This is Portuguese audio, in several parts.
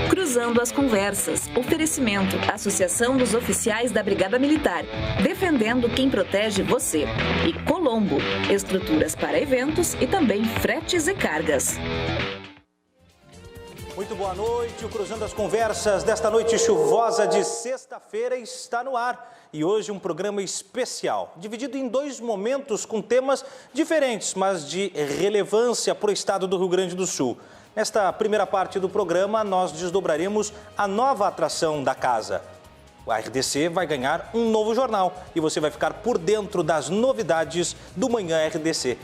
Cruzando as Conversas. Oferecimento. Associação dos Oficiais da Brigada Militar. Defendendo quem protege você. E Colombo. Estruturas para eventos e também fretes e cargas. Muito boa noite. O Cruzando as Conversas desta noite chuvosa de sexta-feira está no ar. E hoje um programa especial, dividido em dois momentos com temas diferentes, mas de relevância para o estado do Rio Grande do Sul. Nesta primeira parte do programa, nós desdobraremos a nova atração da casa. A RDC vai ganhar um novo jornal e você vai ficar por dentro das novidades do Manhã RDC.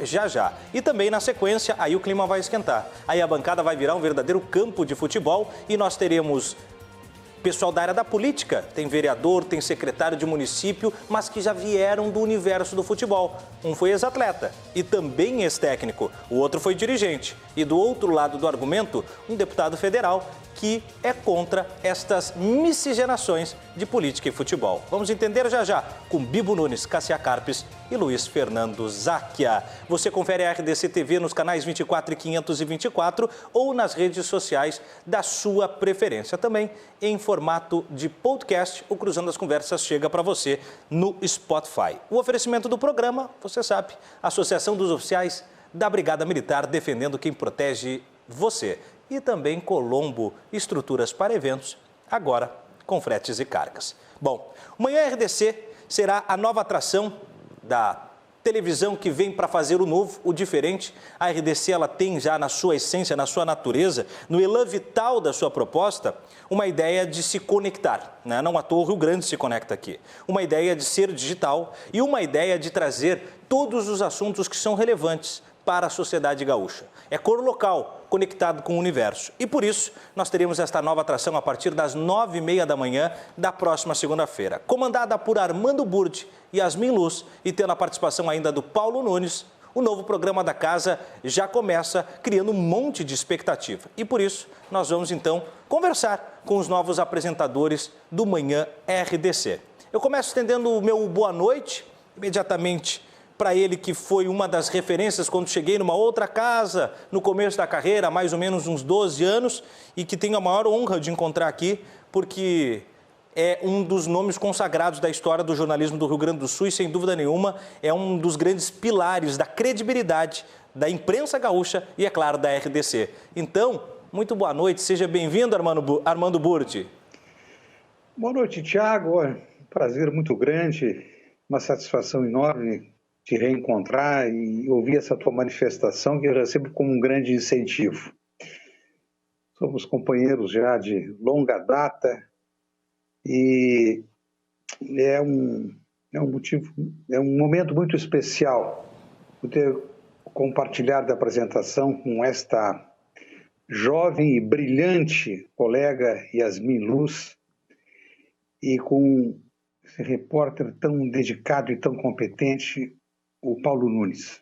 Já. E também na sequência, aí o clima vai esquentar. Aí a bancada vai virar um verdadeiro campo de futebol e nós teremos pessoal da área da política, tem vereador, tem secretário de município, mas que já vieram do universo do futebol. Um foi ex-atleta e também ex-técnico, o outro foi dirigente. E do outro lado do argumento, um deputado federal que é contra estas miscigenações de política e futebol. Vamos entender já com Bibo Nunes, Cássia Carpes e Luiz Fernando Záquia. Você confere a RDC TV nos canais 24 e 524 ou nas redes sociais da sua preferência. Também em formato de podcast, o Cruzando as Conversas chega para você no Spotify. O oferecimento do programa, você sabe, Associação dos Oficiais da Brigada Militar defendendo quem protege você. E também Colombo, estruturas para eventos, agora com fretes e cargas. Bom, o Manhã RDC será a nova atração da televisão que vem para fazer o novo, o diferente. A RDC ela tem já na sua essência, na sua natureza, no elan vital da sua proposta, uma ideia de se conectar, né? Não à toa o Rio Grande se conecta aqui. Uma ideia de ser digital e uma ideia de trazer todos os assuntos que são relevantes para a sociedade gaúcha. É cor local, conectado com o universo. E por isso, nós teremos esta nova atração a partir das 9h30 da manhã da próxima segunda-feira. Comandada por Armando Burdi e Yasmin Luz e tendo a participação ainda do Paulo Nunes, o novo programa da casa já começa criando um monte de expectativa. E por isso, nós vamos então conversar com os novos apresentadores do Manhã RDC. Eu começo estendendo o meu boa noite, imediatamente para ele que foi uma das referências quando cheguei numa outra casa no começo da carreira, há mais ou menos uns 12 anos, e que tenho a maior honra de encontrar aqui, porque é um dos nomes consagrados da história do jornalismo do Rio Grande do Sul e, sem dúvida nenhuma, é um dos grandes pilares da credibilidade da imprensa gaúcha e, é claro, da RDC. Então, muito boa noite, seja bem-vindo, Armando Burti. Boa noite, Thiago. Um prazer muito grande, uma satisfação enorme te reencontrar e ouvir essa tua manifestação que eu recebo como um grande incentivo. Somos companheiros já de longa data e é um momento muito especial poder compartilhar da apresentação com esta jovem e brilhante colega Yasmin Luz e com esse repórter tão dedicado e tão competente, o Paulo Nunes.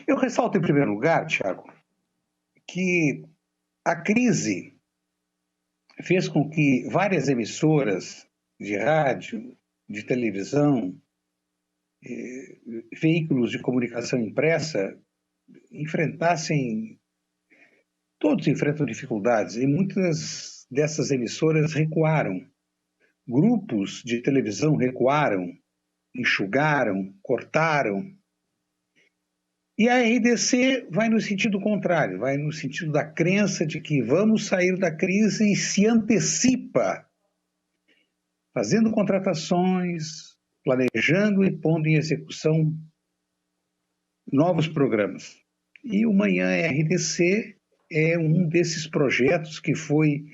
Eu ressalto em primeiro lugar, Thiago, que a crise fez com que várias emissoras de rádio, de televisão, veículos de comunicação impressa todos enfrentam dificuldades e muitas dessas emissoras recuaram. Grupos de televisão recuaram, enxugaram, cortaram. E a RDC vai no sentido contrário, vai no sentido da crença de que vamos sair da crise e se antecipa, fazendo contratações, planejando e pondo em execução novos programas. E o Manhã RDC é um desses projetos que foi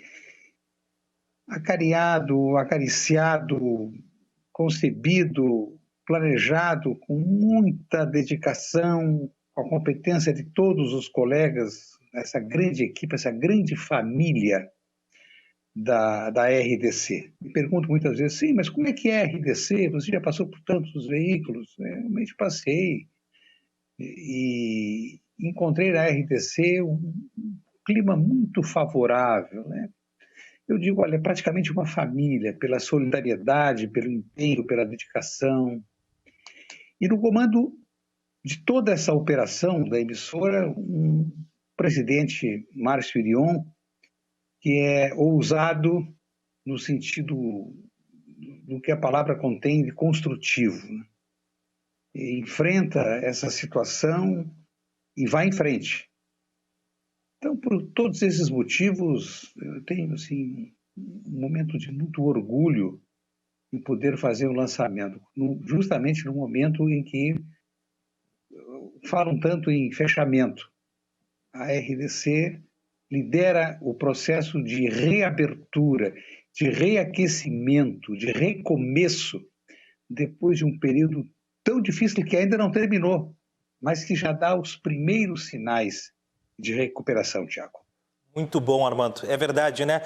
acariado, acariciado, concebido, planejado com muita dedicação, com a competência de todos os colegas, essa grande equipe, essa grande família da RDC. Me pergunto muitas vezes, sim, mas como é que é a RDC? Você já passou por tantos veículos? Realmente passei. E encontrei na RDC um clima muito favorável, né? Eu digo, olha, é praticamente uma família, pela solidariedade, pelo empenho, pela dedicação. E no comando de toda essa operação da emissora, um presidente Márcio Irion, que é ousado no sentido do que a palavra contém de construtivo, né? E enfrenta essa situação e vai em frente. Então, por todos esses motivos, eu tenho assim, um momento de muito orgulho em poder fazer o lançamento, justamente no momento em que falam tanto em fechamento. A RDC lidera o processo de reabertura, de reaquecimento, de recomeço, depois de um período tão difícil que ainda não terminou, mas que já dá os primeiros sinais de recuperação, Tiago. Muito bom, Armando. É verdade, né?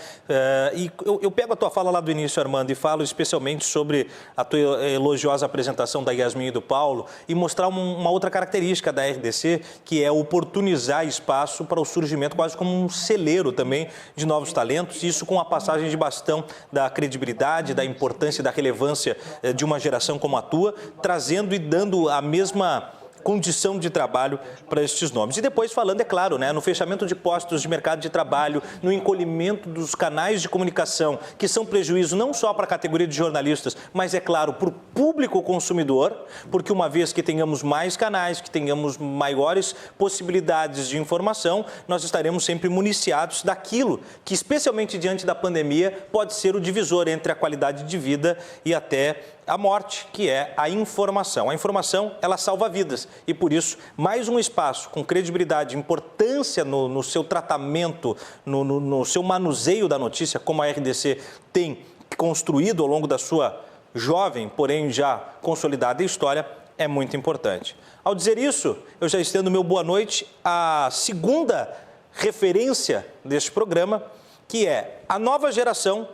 E eu pego a tua fala lá do início, Armando, e falo especialmente sobre a tua elogiosa apresentação da Yasmin e do Paulo e mostrar uma outra característica da RDC, que é oportunizar espaço para o surgimento quase como um celeiro também de novos talentos, isso com a passagem de bastão da credibilidade, da importância e da relevância de uma geração como a tua, trazendo e dando a mesma condição de trabalho para estes nomes. E depois falando, é claro, né, no fechamento de postos de mercado de trabalho, no encolhimento dos canais de comunicação, que são prejuízo não só para a categoria de jornalistas, mas, é claro, para o público consumidor, porque uma vez que tenhamos mais canais, que tenhamos maiores possibilidades de informação, nós estaremos sempre municiados daquilo que, especialmente diante da pandemia, pode ser o divisor entre a qualidade de vida e até a morte, que é a informação. A informação, ela salva vidas e, por isso, mais um espaço com credibilidade, importância no seu tratamento, no seu manuseio da notícia, como a RDC tem construído ao longo da sua jovem, porém já consolidada história, é muito importante. Ao dizer isso, eu já estendo meu boa noite à segunda referência deste programa, que é a nova geração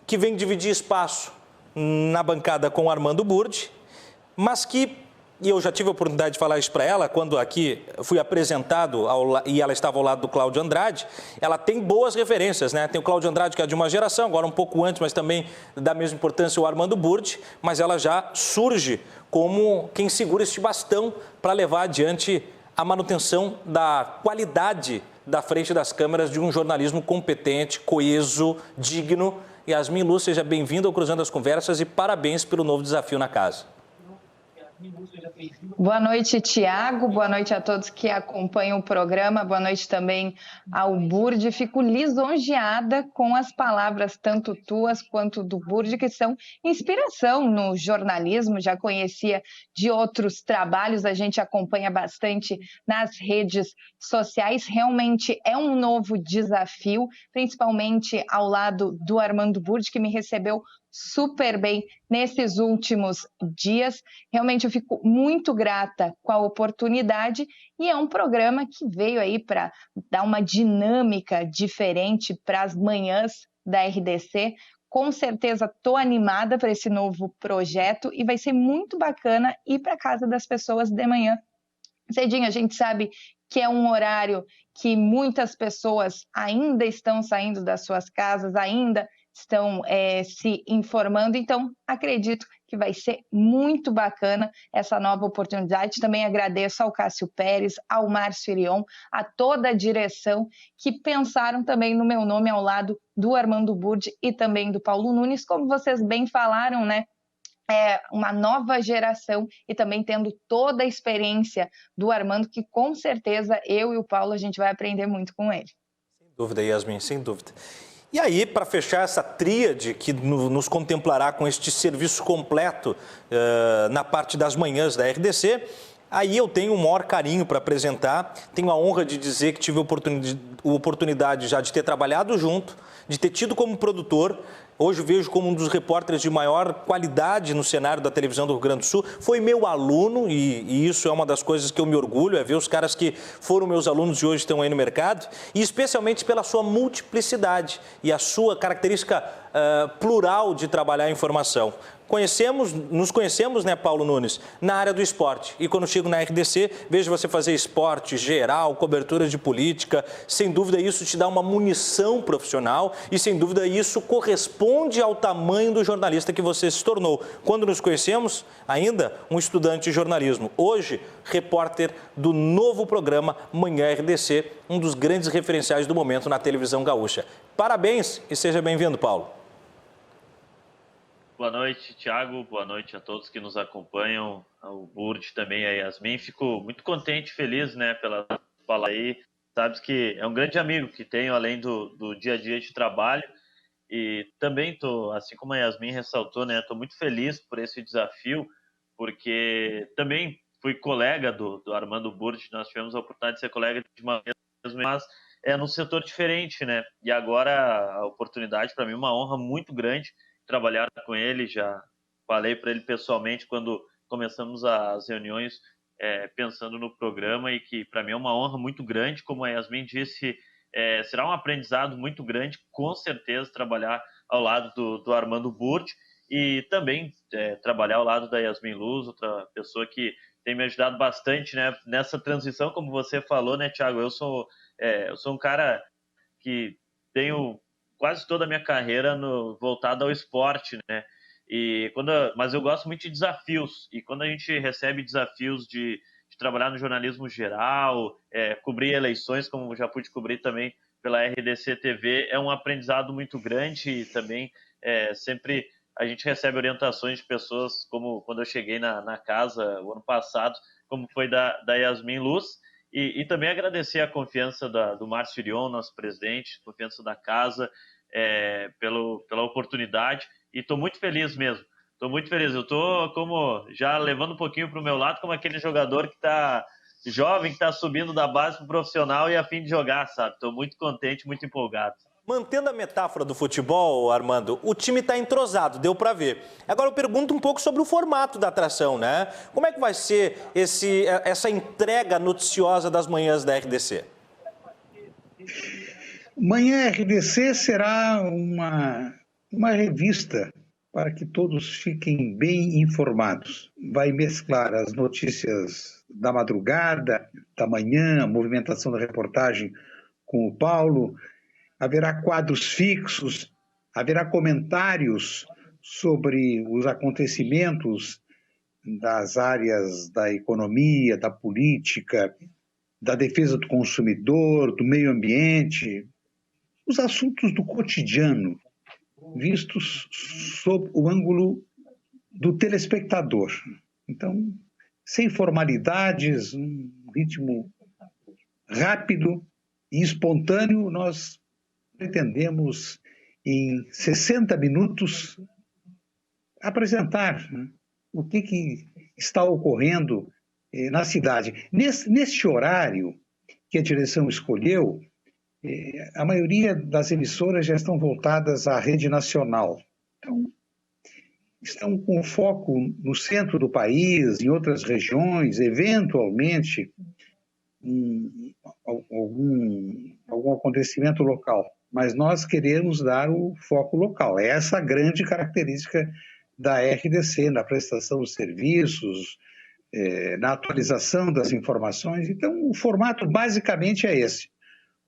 que vem dividir espaço na bancada com o Armando Burdi, mas que, e eu já tive a oportunidade de falar isso para ela, quando aqui fui apresentado e ela estava ao lado do Cláudio Andrade, ela tem boas referências, né? Tem o Cláudio Andrade, que é de uma geração, agora um pouco antes, mas também da mesma importância o Armando Burdi, mas ela já surge como quem segura este bastão para levar adiante a manutenção da qualidade da frente das câmeras de um jornalismo competente, coeso, digno. Yasmin Lu, seja bem-vindo ao Cruzando as Conversas e parabéns pelo novo desafio na casa. Boa noite, Tiago. Boa noite a todos que acompanham o programa. Boa noite também ao Burdi. Fico lisonjeada com as palavras, tanto tuas quanto do Burdi, que são inspiração no jornalismo. Já conhecia de outros trabalhos, a gente acompanha bastante nas redes sociais. Realmente é um novo desafio, principalmente ao lado do Armando Burdi, que me recebeu super bem nesses últimos dias. Realmente eu fico muito grata com a oportunidade e é um programa que veio aí para dar uma dinâmica diferente para as manhãs da RDC. Com certeza estou animada para esse novo projeto e vai ser muito bacana ir para casa das pessoas de manhã cedinho. A gente sabe que é um horário que muitas pessoas ainda estão saindo das suas casas, ainda estão se informando, então acredito que vai ser muito bacana essa nova oportunidade. Também agradeço ao Cássio Pérez, ao Márcio Irion, a toda a direção que pensaram também no meu nome ao lado do Armando Burdi e também do Paulo Nunes, como vocês bem falaram, né? É uma nova geração e também tendo toda a experiência do Armando, que com certeza eu e o Paulo a gente vai aprender muito com ele. Sem dúvida, Yasmin, sem dúvida. E aí, para fechar essa tríade que nos contemplará com este serviço completo na parte das manhãs da RDC, aí eu tenho o maior carinho para apresentar, tenho a honra de dizer que tive a oportunidade já de ter trabalhado junto, de ter tido como produtor. Hoje vejo como um dos repórteres de maior qualidade no cenário da televisão do Rio Grande do Sul. Foi meu aluno e isso é uma das coisas que eu me orgulho, é ver os caras que foram meus alunos e hoje estão aí no mercado, e especialmente pela sua multiplicidade e a sua característica plural de trabalhar a informação. Nos conhecemos, né, Paulo Nunes, na área do esporte. E quando chego na RDC, vejo você fazer esporte geral, cobertura de política. Sem dúvida, isso te dá uma munição profissional e, sem dúvida, isso corresponde corresponde ao tamanho do jornalista que você se tornou. Quando nos conhecemos, ainda um estudante de jornalismo. Hoje, repórter do novo programa Manhã RDC, um dos grandes referenciais do momento na televisão gaúcha. Parabéns e seja bem-vindo, Paulo. Boa noite, Thiago. Boa noite a todos que nos acompanham, ao Burd também, a Yasmin. Fico muito contente e feliz, né, pela fala aí. Sabes que é um grande amigo que tenho, além do dia a dia de trabalho. E também estou, assim como a Yasmin ressaltou, né, estou muito feliz por esse desafio, porque também fui colega do Armando Burd. Nós tivemos a oportunidade de ser colega de uma vez, mas é num setor diferente, né? E agora a oportunidade, para mim, é uma honra muito grande trabalhar com ele. Já falei para ele pessoalmente quando começamos as reuniões, pensando no programa, e que para mim é uma honra muito grande. Como a Yasmin disse, será um aprendizado muito grande, com certeza, trabalhar ao lado do Armando Burd e também trabalhar ao lado da Yasmin Luz, outra pessoa que tem me ajudado bastante, né, nessa transição, como você falou, né, Thiago? Eu sou um cara que tenho quase toda a minha carreira voltada ao esporte, né? Mas eu gosto muito de desafios, e quando a gente recebe desafios de trabalhar no jornalismo geral, cobrir eleições, como já pude cobrir também pela RDC TV, é um aprendizado muito grande. E também sempre a gente recebe orientações de pessoas, como quando eu cheguei na casa o ano passado, como foi da Yasmin Luz, e também agradecer a confiança do Márcio Irion, nosso presidente, confiança da casa, pela oportunidade. E estou muito feliz mesmo. Estou muito feliz. Eu estou já levando um pouquinho para o meu lado, como aquele jogador que está jovem, que está subindo da base para o profissional e a fim de jogar, sabe? Estou muito contente, muito empolgado. Mantendo a metáfora do futebol, Armando, o time está entrosado, deu para ver. Agora eu pergunto um pouco sobre o formato da atração, né? Como é que vai ser essa entrega noticiosa das manhãs da RDC? Manhã RDC será uma revista para que todos fiquem bem informados. Vai mesclar as notícias da madrugada, da manhã, a movimentação da reportagem com o Paulo. Haverá quadros fixos, haverá comentários sobre os acontecimentos das áreas da economia, da política, da defesa do consumidor, do meio ambiente, os assuntos do cotidiano, vistos sob o ângulo do telespectador. Então, sem formalidades, um ritmo rápido e espontâneo, nós pretendemos, em 60 minutos, apresentar, né, o que está ocorrendo na cidade. Neste horário que a direção escolheu, a maioria das emissoras já estão voltadas à rede nacional. Então, estão com foco no centro do país, em outras regiões, eventualmente algum acontecimento local. Mas nós queremos dar o foco local. É essa a grande característica da RDC, na prestação de serviços, na atualização das informações. Então, o formato basicamente é esse.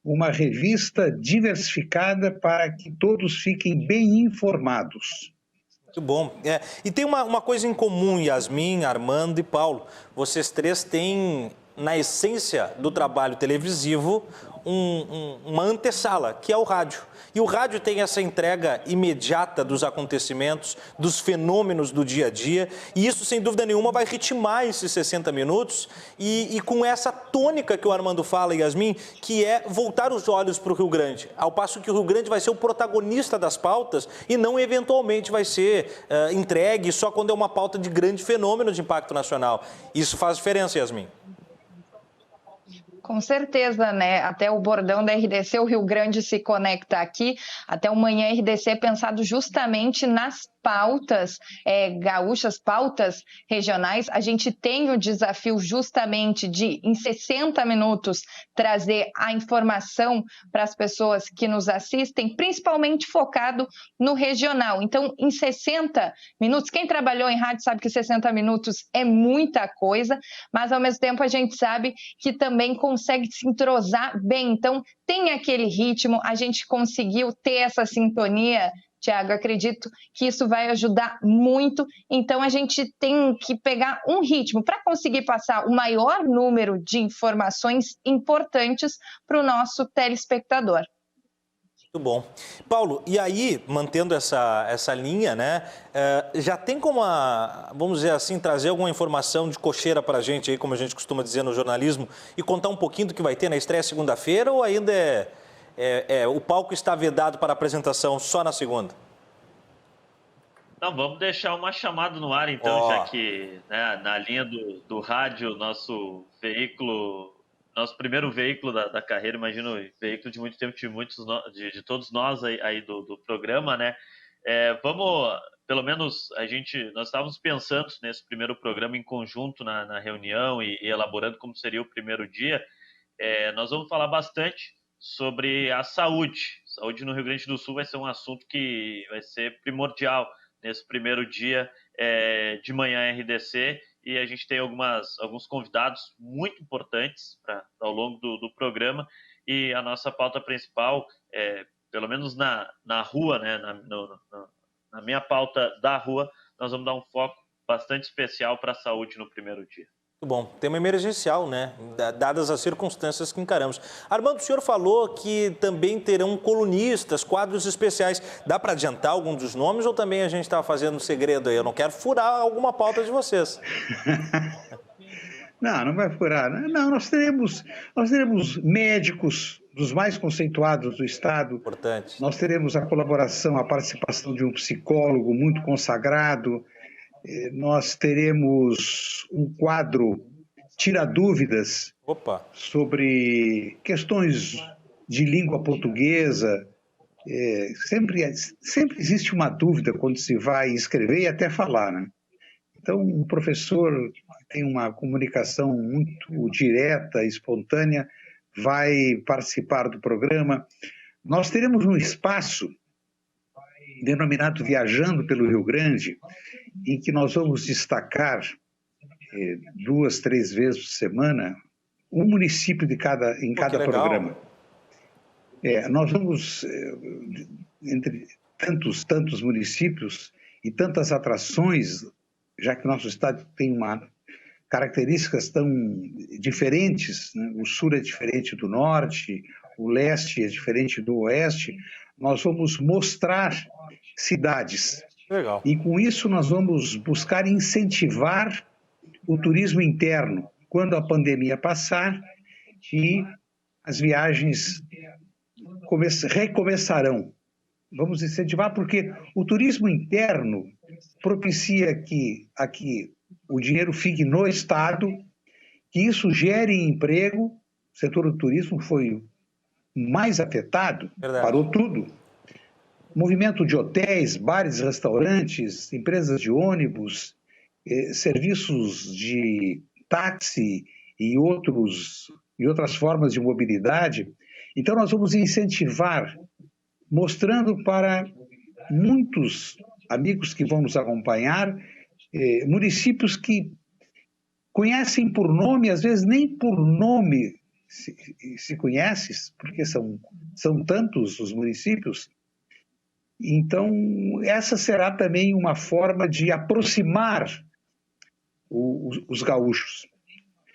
Uma revista diversificada para que todos fiquem bem informados. Muito bom. E tem uma coisa em comum, Yasmin, Armando e Paulo. Vocês três têm, na essência do trabalho televisivo, uma antessala, que é o rádio. E o rádio tem essa entrega imediata dos acontecimentos, dos fenômenos do dia a dia, e isso, sem dúvida nenhuma, vai ritmar esses 60 minutos e com essa tônica que o Armando fala, Yasmin, que é voltar os olhos para o Rio Grande, ao passo que o Rio Grande vai ser o protagonista das pautas e não, eventualmente, vai ser entregue só quando é uma pauta de grande fenômeno de impacto nacional. Isso faz diferença, Yasmin? Com certeza, né? Até o bordão da RDC, o Rio Grande se conecta aqui. Até o Manhã RDC é pensado justamente nas pautas gaúchas, pautas regionais. A gente tem o desafio justamente de, em 60 minutos, trazer a informação para as pessoas que nos assistem, principalmente focado no regional. Então, em 60 minutos, quem trabalhou em rádio sabe que 60 minutos é muita coisa, mas ao mesmo tempo a gente sabe que também consegue se entrosar bem. Então, tem aquele ritmo, a gente conseguiu ter essa sintonia Tiago, acredito que isso vai ajudar muito. Então, a gente tem que pegar um ritmo para conseguir passar o maior número de informações importantes para o nosso telespectador. Muito bom. Paulo, e aí, mantendo essa linha, né, já tem como, vamos dizer assim, trazer alguma informação de cocheira para a gente, aí, como a gente costuma dizer no jornalismo, e contar um pouquinho do que vai ter na estreia segunda-feira, ou ainda o palco está vedado para a apresentação só na segunda? Não, vamos deixar uma chamada no ar, então, já que, né, na linha do rádio, nosso primeiro veículo da carreira, imagino, veículo de muito tempo de todos nós aí do programa, né? Vamos, pelo menos, nós estávamos pensando nesse primeiro programa em conjunto na reunião e elaborando como seria o primeiro dia. Nós vamos falar bastante sobre a saúde. Saúde no Rio Grande do Sul vai ser um assunto que vai ser primordial nesse primeiro dia de manhã RDC. E a gente tem alguns convidados muito importantes ao longo do programa. E a nossa pauta principal, pelo menos na rua, né, na minha pauta da rua, nós vamos dar um foco bastante especial para a saúde no primeiro dia. Muito bom. Tema emergencial, né? Dadas as circunstâncias que encaramos. Armando, o senhor falou que também terão colunistas, quadros especiais. Dá para adiantar algum dos nomes ou também a gente está fazendo segredo aí? Eu não quero furar alguma pauta de vocês. Não vai furar. Não, nós teremos médicos dos mais conceituados do Estado. Importante. Nós teremos a colaboração, a participação de um psicólogo muito consagrado. Nós teremos um quadro Tira Dúvidas sobre questões de língua portuguesa. Sempre existe uma dúvida quando se vai escrever e até falar, né? Então, o professor tem uma comunicação muito direta, espontânea, vai participar do programa. Nós teremos um espaço denominado Viajando pelo Rio Grande, em que nós vamos destacar 2, 3 vezes por semana um município em cada programa. Nós vamos, entre tantos municípios e tantas atrações, já que nosso estado tem características tão diferentes, né? O sul é diferente do norte, o leste é diferente do oeste, nós vamos mostrar cidades. Legal. E com isso nós vamos buscar incentivar o turismo interno quando a pandemia passar e as viagens recomeçarão. Vamos incentivar porque o turismo interno propicia que aqui o dinheiro fique no Estado, que isso gere emprego. O setor do turismo foi mais afetado, parou tudo. Movimento de hotéis, bares, restaurantes, empresas de ônibus, serviços de táxi e outras formas de mobilidade. Então, nós vamos incentivar, mostrando para muitos amigos que vão nos acompanhar, municípios que conhecem por nome, às vezes nem por nome se conhecem, porque são tantos os municípios. Então, essa será também uma forma de aproximar os gaúchos.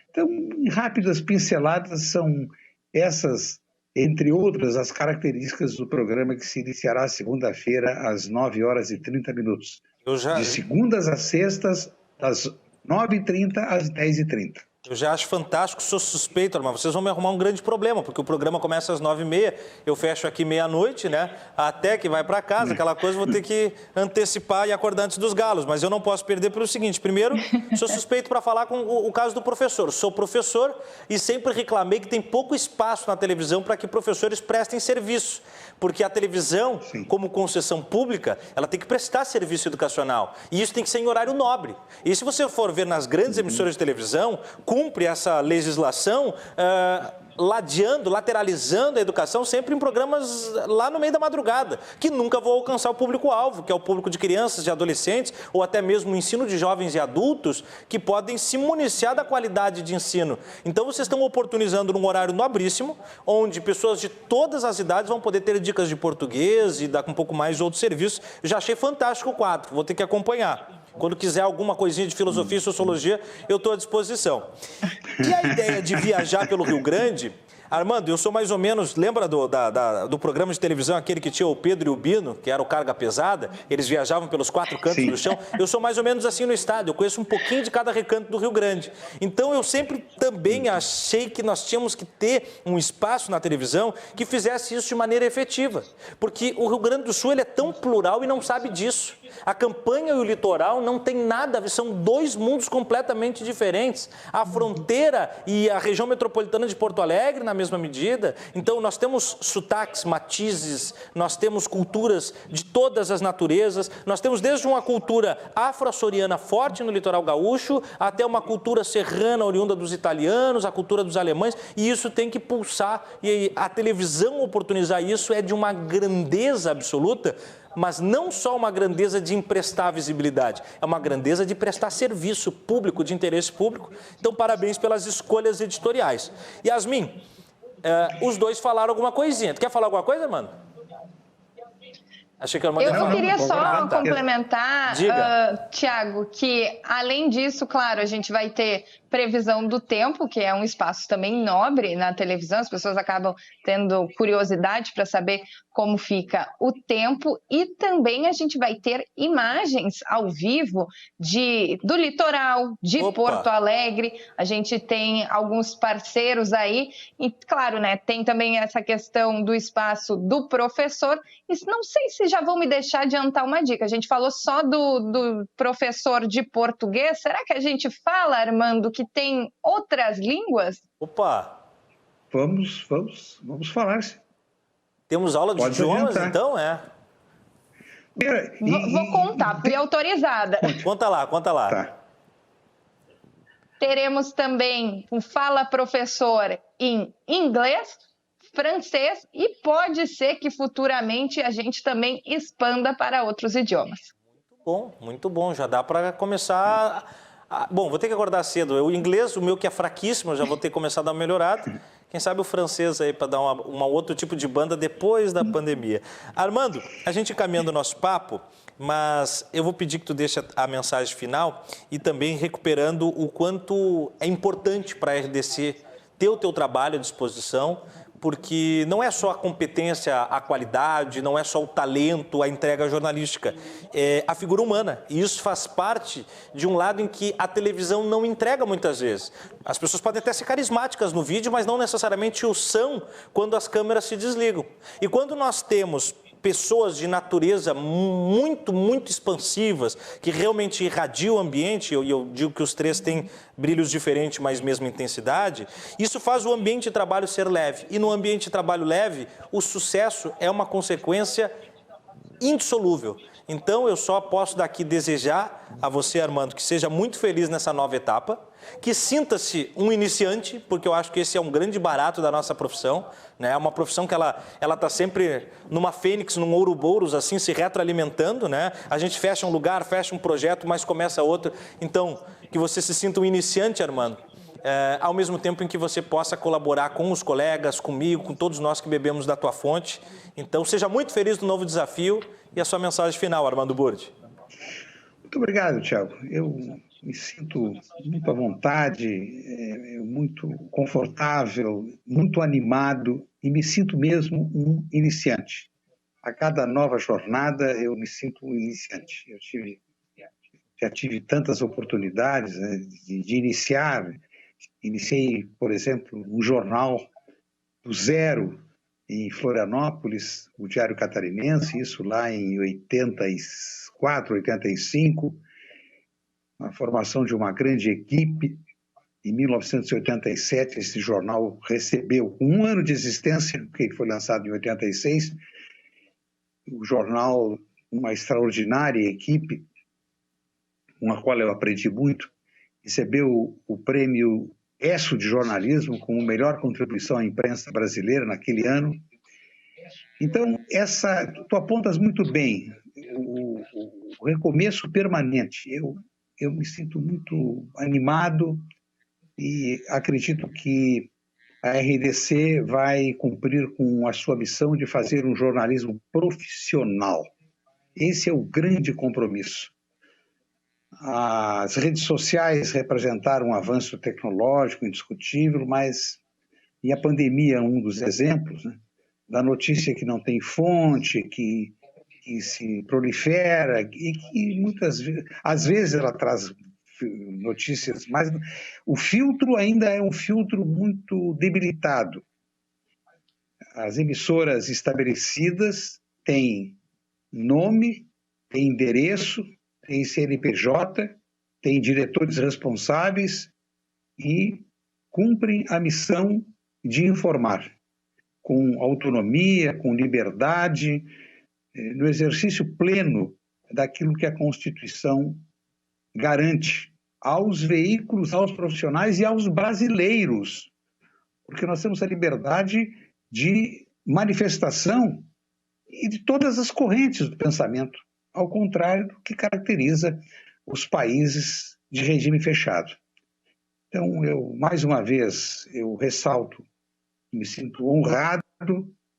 Então, em rápidas pinceladas, são essas, entre outras, as características do programa que se iniciará segunda-feira às 9h30. De segundas às sextas, das 9h30 às 10h30. Eu já acho fantástico, sou suspeito, mas vocês vão me arrumar um grande problema, porque o programa começa às 9h30, eu fecho aqui meia-noite, né? Até que vai para casa, aquela coisa, vou ter que antecipar e acordar antes dos galos. Mas eu não posso perder pelo seguinte: primeiro, sou suspeito para falar com o caso do professor. Sou professor e sempre reclamei que tem pouco espaço na televisão para que professores prestem serviço. Porque a televisão, como concessão pública, ela tem que prestar serviço educacional. E isso tem que ser em horário nobre. E se você for ver nas grandes emissoras de televisão, cumpre essa legislação lateralizando a educação sempre em programas lá no meio da madrugada, que nunca vão alcançar o público-alvo, que é o público de crianças, de adolescentes, ou até mesmo o ensino de jovens e adultos, que podem se municiar da qualidade de ensino. Então, vocês estão oportunizando num horário nobríssimo, onde pessoas de todas as idades vão poder ter dicas de português e dar um pouco mais de outros serviços. Eu já achei fantástico o quadro, vou ter que acompanhar. Quando quiser alguma coisinha de filosofia e sociologia, eu estou à disposição. E a ideia de viajar pelo Rio Grande... Armando, eu sou mais ou menos, lembra do programa de televisão, aquele que tinha o Pedro e o Bino, que era o Carga Pesada? Eles viajavam pelos 4 cantos do chão. Eu sou mais ou menos assim no estado, eu conheço um pouquinho de cada recanto do Rio Grande. Então, eu sempre também achei que nós tínhamos que ter um espaço na televisão que fizesse isso de maneira efetiva. Porque o Rio Grande do Sul ele é tão plural e não sabe disso. A campanha e o litoral não tem nada a ver, são 2 mundos completamente diferentes. A fronteira e a região metropolitana de Porto Alegre, na mesma medida. Então, nós temos sotaques, matizes, nós temos culturas de todas as naturezas, nós temos desde uma cultura afro-açoriana forte no litoral gaúcho, até uma cultura serrana oriunda dos italianos, a cultura dos alemães, e isso tem que pulsar, e a televisão oportunizar isso é de uma grandeza absoluta, mas não só uma grandeza de emprestar visibilidade, é uma grandeza de prestar serviço público, de interesse público. Então, parabéns pelas escolhas editoriais. Yasmin, os dois falaram alguma coisinha. Tu quer falar alguma coisa, mano? Achei que eu queria só complementar, Tiago, que além disso, claro, a gente vai ter previsão do tempo, que é um espaço também nobre na televisão, as pessoas acabam tendo curiosidade para saber como fica o tempo, e também a gente vai ter imagens ao vivo do litoral, de Porto Alegre, a gente tem alguns parceiros aí, e claro, né, tem também essa questão do espaço do professor, e não sei se já vão me deixar adiantar uma dica, a gente falou só do professor de português, será que a gente fala, Armando, que tem outras línguas? Opa! Vamos falar. Temos aula de idiomas, então, Vou contar, fui autorizada. Conta lá. Tá. Teremos também um Fala Professor em inglês, francês e pode ser que futuramente a gente também expanda para outros idiomas. Muito bom. Já dá para começar... Bom, vou ter que acordar cedo. O inglês, o meu que é fraquíssimo, eu já vou ter que começar a dar uma melhorada. Quem sabe o francês aí para dar um outro tipo de banda depois da pandemia. Armando, a gente encaminhando o nosso papo, mas eu vou pedir que tu deixe a mensagem final e também recuperando o quanto é importante para a RDC ter o teu trabalho à disposição, porque não é só a competência, a qualidade, não é só o talento, a entrega jornalística, é a figura humana. E isso faz parte de um lado em que a televisão não entrega muitas vezes. As pessoas podem até ser carismáticas no vídeo, mas não necessariamente o são quando as câmeras se desligam. E quando nós temos pessoas de natureza muito, muito expansivas, que realmente irradiam o ambiente, e eu digo que os 3 têm brilhos diferentes, mas mesma intensidade, isso faz o ambiente de trabalho ser leve. E no ambiente de trabalho leve, o sucesso é uma consequência indissolúvel. Então, eu só posso daqui desejar a você, Armando, que seja muito feliz nessa nova etapa, que sinta-se um iniciante, porque eu acho que esse é um grande barato da nossa profissão, né? É uma profissão que ela está sempre numa fênix, num ouroboros, assim, se retroalimentando, né? A gente fecha um lugar, fecha um projeto, mas começa outro. Então, que você se sinta um iniciante, Armando, ao mesmo tempo em que você possa colaborar com os colegas, comigo, com todos nós que bebemos da tua fonte. Então, seja muito feliz no novo desafio e a sua mensagem final, Armando Burdi. Muito obrigado, Tiago. Eu me sinto muito à vontade, muito confortável, muito animado e me sinto mesmo um iniciante. A cada nova jornada eu me sinto um iniciante. Já tive tantas oportunidades, né, de iniciar. Iniciei, por exemplo, um jornal do zero em Florianópolis, o Diário Catarinense, isso lá em 84, 85, a formação de uma grande equipe. Em 1987, esse jornal recebeu, com 1 ano de existência, porque ele foi lançado em 86, o jornal, uma extraordinária equipe, com a qual eu aprendi muito, recebeu o prêmio ESSO de jornalismo como melhor contribuição à imprensa brasileira naquele ano. Então, tu apontas muito bem o recomeço permanente. Eu me sinto muito animado e acredito que a RDC vai cumprir com a sua missão de fazer um jornalismo profissional. Esse é o grande compromisso. As redes sociais representaram um avanço tecnológico indiscutível, e a pandemia é um dos exemplos, né, da notícia que não tem fonte, que se prolifera e que às vezes ela traz notícias, mas o filtro ainda é um filtro muito debilitado. As emissoras estabelecidas têm nome, têm endereço, têm CNPJ, têm diretores responsáveis e cumprem a missão de informar com autonomia, com liberdade, no exercício pleno daquilo que a Constituição garante aos veículos, aos profissionais e aos brasileiros, porque nós temos a liberdade de manifestação e de todas as correntes do pensamento, ao contrário do que caracteriza os países de regime fechado. Então, mais uma vez, eu ressalto, me sinto honrado de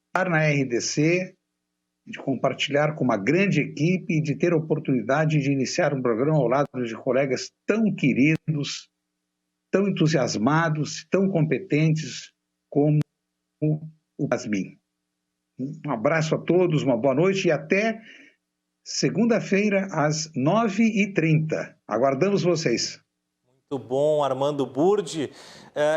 estar na RDC, de compartilhar com uma grande equipe e de ter a oportunidade de iniciar um programa ao lado de colegas tão queridos, tão entusiasmados, tão competentes como o Yasmin. Um abraço a todos, uma boa noite e até segunda-feira às 9h30. Aguardamos vocês. Muito bom, Armando Burdi.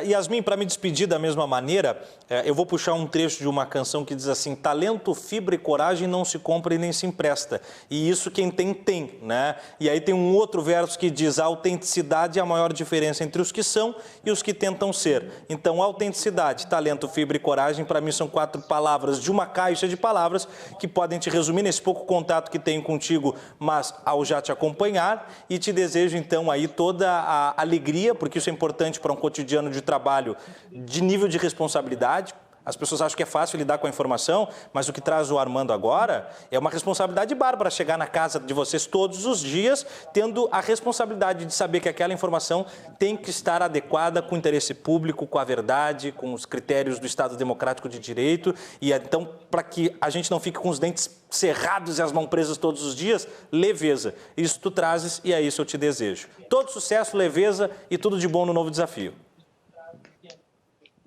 Yasmin, para me despedir da mesma maneira, eu vou puxar um trecho de uma canção que diz assim: talento, fibra e coragem não se compra e nem se empresta. E isso quem tem, né? E aí tem um outro verso que diz: a autenticidade é a maior diferença entre os que são e os que tentam ser. Então, autenticidade, talento, fibra e coragem, para mim são 4 palavras de uma caixa de palavras que podem te resumir nesse pouco contato que tenho contigo, mas ao já te acompanhar, e te desejo então aí toda a alegria, porque isso é importante para um cotidiano de trabalho de nível de responsabilidade. As pessoas acham que é fácil lidar com a informação, mas o que traz o Armando agora é uma responsabilidade bárbara, chegar na casa de vocês todos os dias, tendo a responsabilidade de saber que aquela informação tem que estar adequada com o interesse público, com a verdade, com os critérios do Estado Democrático de Direito. E então, para que a gente não fique com os dentes cerrados e as mãos presas todos os dias, leveza. Isso tu trazes e é isso eu te desejo. Todo sucesso, leveza e tudo de bom no novo desafio.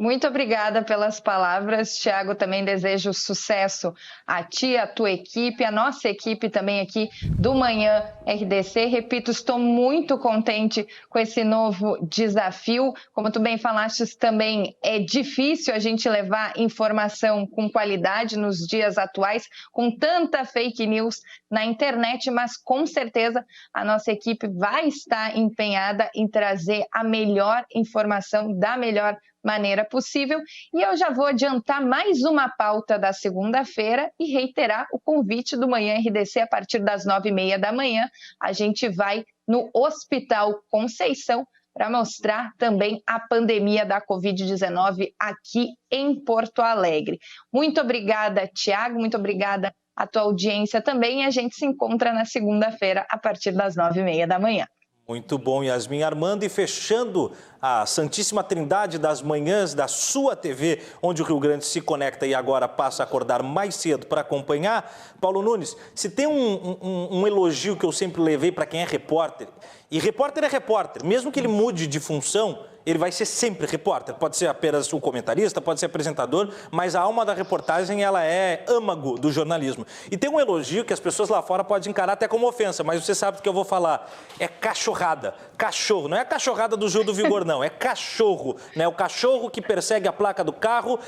Muito obrigada pelas palavras, Thiago. Também desejo sucesso a ti, a tua equipe, a nossa equipe também aqui do Manhã RDC. Repito, estou muito contente com esse novo desafio. Como tu bem falaste, também é difícil a gente levar informação com qualidade nos dias atuais, com tanta fake news na internet, mas com certeza a nossa equipe vai estar empenhada em trazer a melhor informação da melhor maneira possível. E eu já vou adiantar mais uma pauta da segunda-feira e reiterar o convite do Manhã RDC a partir das 9h30 da manhã. A gente vai no Hospital Conceição para mostrar também a pandemia da Covid-19 aqui em Porto Alegre. Muito obrigada, Thiago, muito obrigada à tua audiência também. E a gente se encontra na segunda-feira a partir das 9h30 da manhã. Muito bom, Yasmin. Armando, e fechando a Santíssima Trindade das manhãs da sua TV, onde o Rio Grande se conecta e agora passa a acordar mais cedo para acompanhar. Paulo Nunes, se tem um elogio que eu sempre levei para quem é repórter, e repórter é repórter, mesmo que ele mude de função, ele vai ser sempre repórter. Pode ser apenas o comentarista, pode ser apresentador, mas a alma da reportagem, ela é âmago do jornalismo. E tem um elogio que as pessoas lá fora podem encarar até como ofensa, mas você sabe do que eu vou falar. É cachorrada. Cachorro. Não é a cachorrada do Gil do Vigor, não. É cachorro. Né? O cachorro que persegue a placa do carro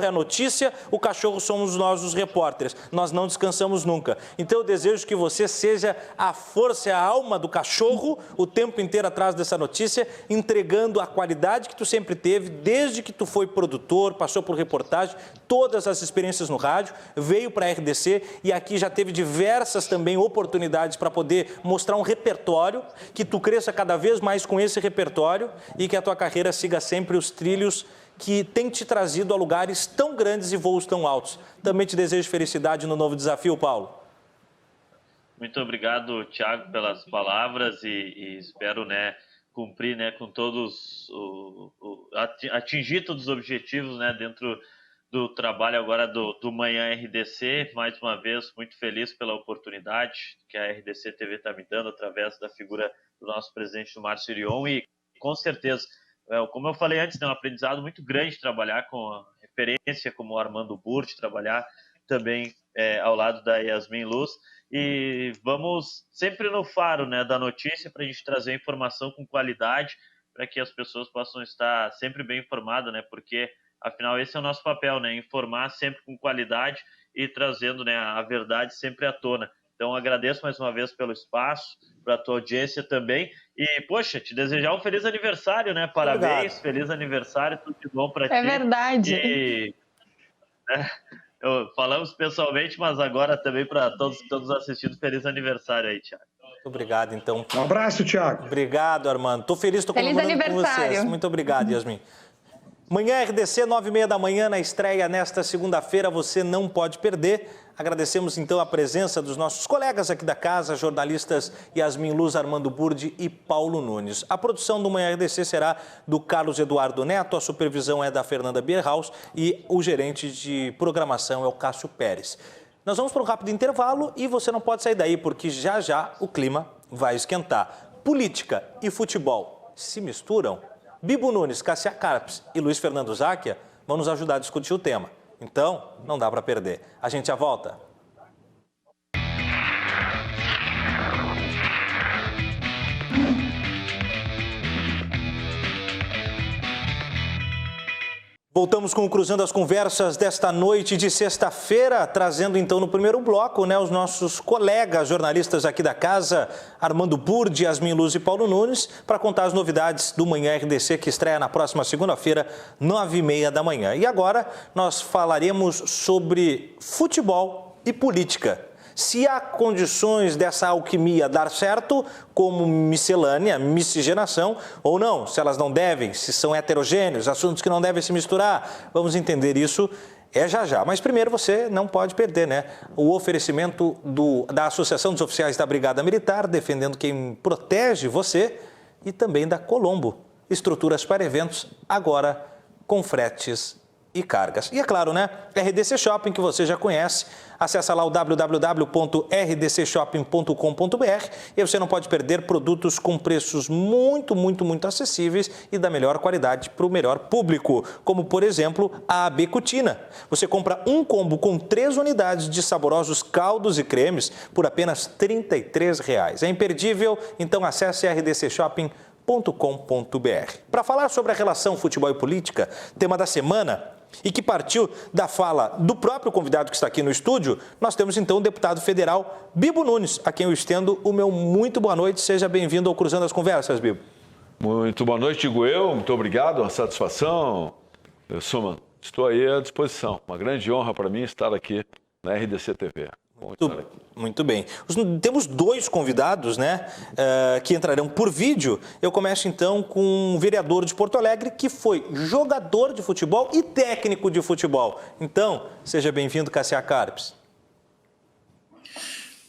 é a notícia, o cachorro somos nós, os repórteres. Nós não descansamos nunca. Então eu desejo que você seja a força e a alma do cachorro o tempo inteiro atrás dessa notícia, entregando mostrando a qualidade que tu sempre teve, desde que tu foi produtor, passou por reportagem, todas as experiências no rádio, veio para a RDC e aqui já teve diversas também oportunidades para poder mostrar um repertório, que tu cresça cada vez mais com esse repertório e que a tua carreira siga sempre os trilhos que tem te trazido a lugares tão grandes e voos tão altos. Também te desejo felicidade no novo desafio, Paulo. Muito obrigado, Thiago, pelas palavras e espero, cumprir, com todos, atingir todos os objetivos, dentro do trabalho agora do Manhã RDC. Mais uma vez, muito feliz pela oportunidade que a RDC TV está me dando através da figura do nosso presidente, Márcio Irion, e com certeza, como eu falei antes, é um aprendizado muito grande trabalhar com a referência como o Armando Burdi, trabalhar também ao lado da Yasmin Luz, e vamos sempre no faro da notícia para a gente trazer informação com qualidade para que as pessoas possam estar sempre bem informadas, porque afinal esse é o nosso papel, informar sempre com qualidade e trazendo a verdade sempre à tona. Então, agradeço mais uma vez pelo espaço, para a tua audiência também. E, poxa, te desejar um feliz aniversário, Parabéns, obrigado. Feliz aniversário, tudo de bom para ti. É verdade. E, falamos pessoalmente, mas agora também para todos assistindo, feliz aniversário aí, Thiago. Muito obrigado, então. Um abraço, Thiago. Obrigado, Armando. Estou feliz, estou comemorando com vocês. Muito obrigado, Yasmin. Manhã RDC, 9h30 da manhã, na estreia nesta segunda-feira, você não pode perder. Agradecemos, então, a presença dos nossos colegas aqui da casa, jornalistas Yasmin Luz, Armando Burdi e Paulo Nunes. A produção do Manhã RDC será do Carlos Eduardo Neto, a supervisão é da Fernanda Bierhaus e o gerente de programação é o Cássio Pérez. Nós vamos para um rápido intervalo e você não pode sair daí, porque já já o clima vai esquentar. Política e futebol se misturam? Bibo Nunes, Cássia Carpes e Luiz Fernando Záquia vão nos ajudar a discutir o tema. Então, não dá para perder. A gente já volta. Voltamos com o Cruzando as Conversas desta noite de sexta-feira, trazendo então no primeiro bloco os nossos colegas jornalistas aqui da casa, Armando Burdi, Yasmin Luz e Paulo Nunes, para contar as novidades do Manhã RDC que estreia na próxima segunda-feira, 9h30 da manhã. E agora nós falaremos sobre futebol e política. Se há condições dessa alquimia dar certo, como miscelânea, miscigenação, ou não, se elas não devem, se são heterogêneos, assuntos que não devem se misturar. Vamos entender isso já já. Mas primeiro você não pode perder, o oferecimento da Associação dos Oficiais da Brigada Militar, defendendo quem protege você, e também da Colombo, estruturas para eventos, agora com fretes e cargas. E é claro, RDC Shopping, que você já conhece, acessa lá o www.rdcshopping.com.br e você não pode perder produtos com preços muito acessíveis e da melhor qualidade para o melhor público, como por exemplo a AB Cutina. Você compra um combo com 3 unidades de saborosos caldos e cremes por apenas R$ 33. É imperdível, então acesse rdcshopping.com.br. Para falar sobre a relação futebol e política, tema da semana, e que partiu da fala do próprio convidado que está aqui no estúdio, nós temos então o deputado federal Bibo Nunes, a quem eu estendo o meu muito boa noite. Seja bem-vindo ao Cruzando as Conversas, Bibo. Muito boa noite, digo eu. Muito obrigado, uma satisfação. Estou aí à disposição. Uma grande honra para mim estar aqui na RDC TV. Muito bem. Temos 2 convidados, que entrarão por vídeo. Eu começo então com um vereador de Porto Alegre que foi jogador de futebol e técnico de futebol. Então, seja bem-vindo, Cássia Carpes.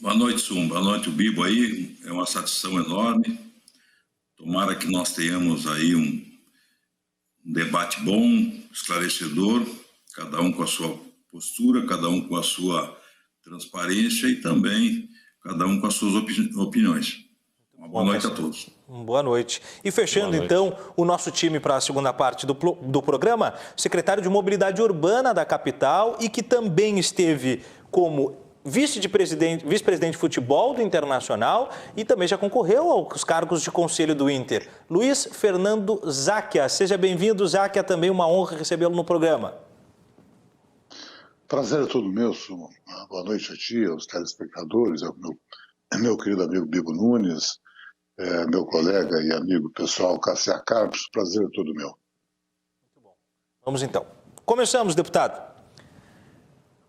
Boa noite, Sum. Boa noite, o Bibo aí. É uma satisfação enorme. Tomara que nós tenhamos aí um debate bom, esclarecedor, cada um com a sua postura, cada um com a sua transparência e também cada um com as suas opiniões. Uma boa noite a todos. Boa noite. E fechando então o nosso time para a segunda parte do programa, secretário de Mobilidade Urbana da capital e que também esteve como vice-presidente de futebol do Internacional e também já concorreu aos cargos de conselho do Inter. Luiz Fernando Záquia. Seja bem-vindo, Záquia. Também uma honra recebê-lo no programa. Prazer é todo meu, Sumo. Boa noite a ti, aos telespectadores, ao meu querido amigo Bibo Nunes, meu colega e amigo pessoal, Cassia Carpes, prazer é todo meu. Muito bom. Vamos então. Começamos, deputado.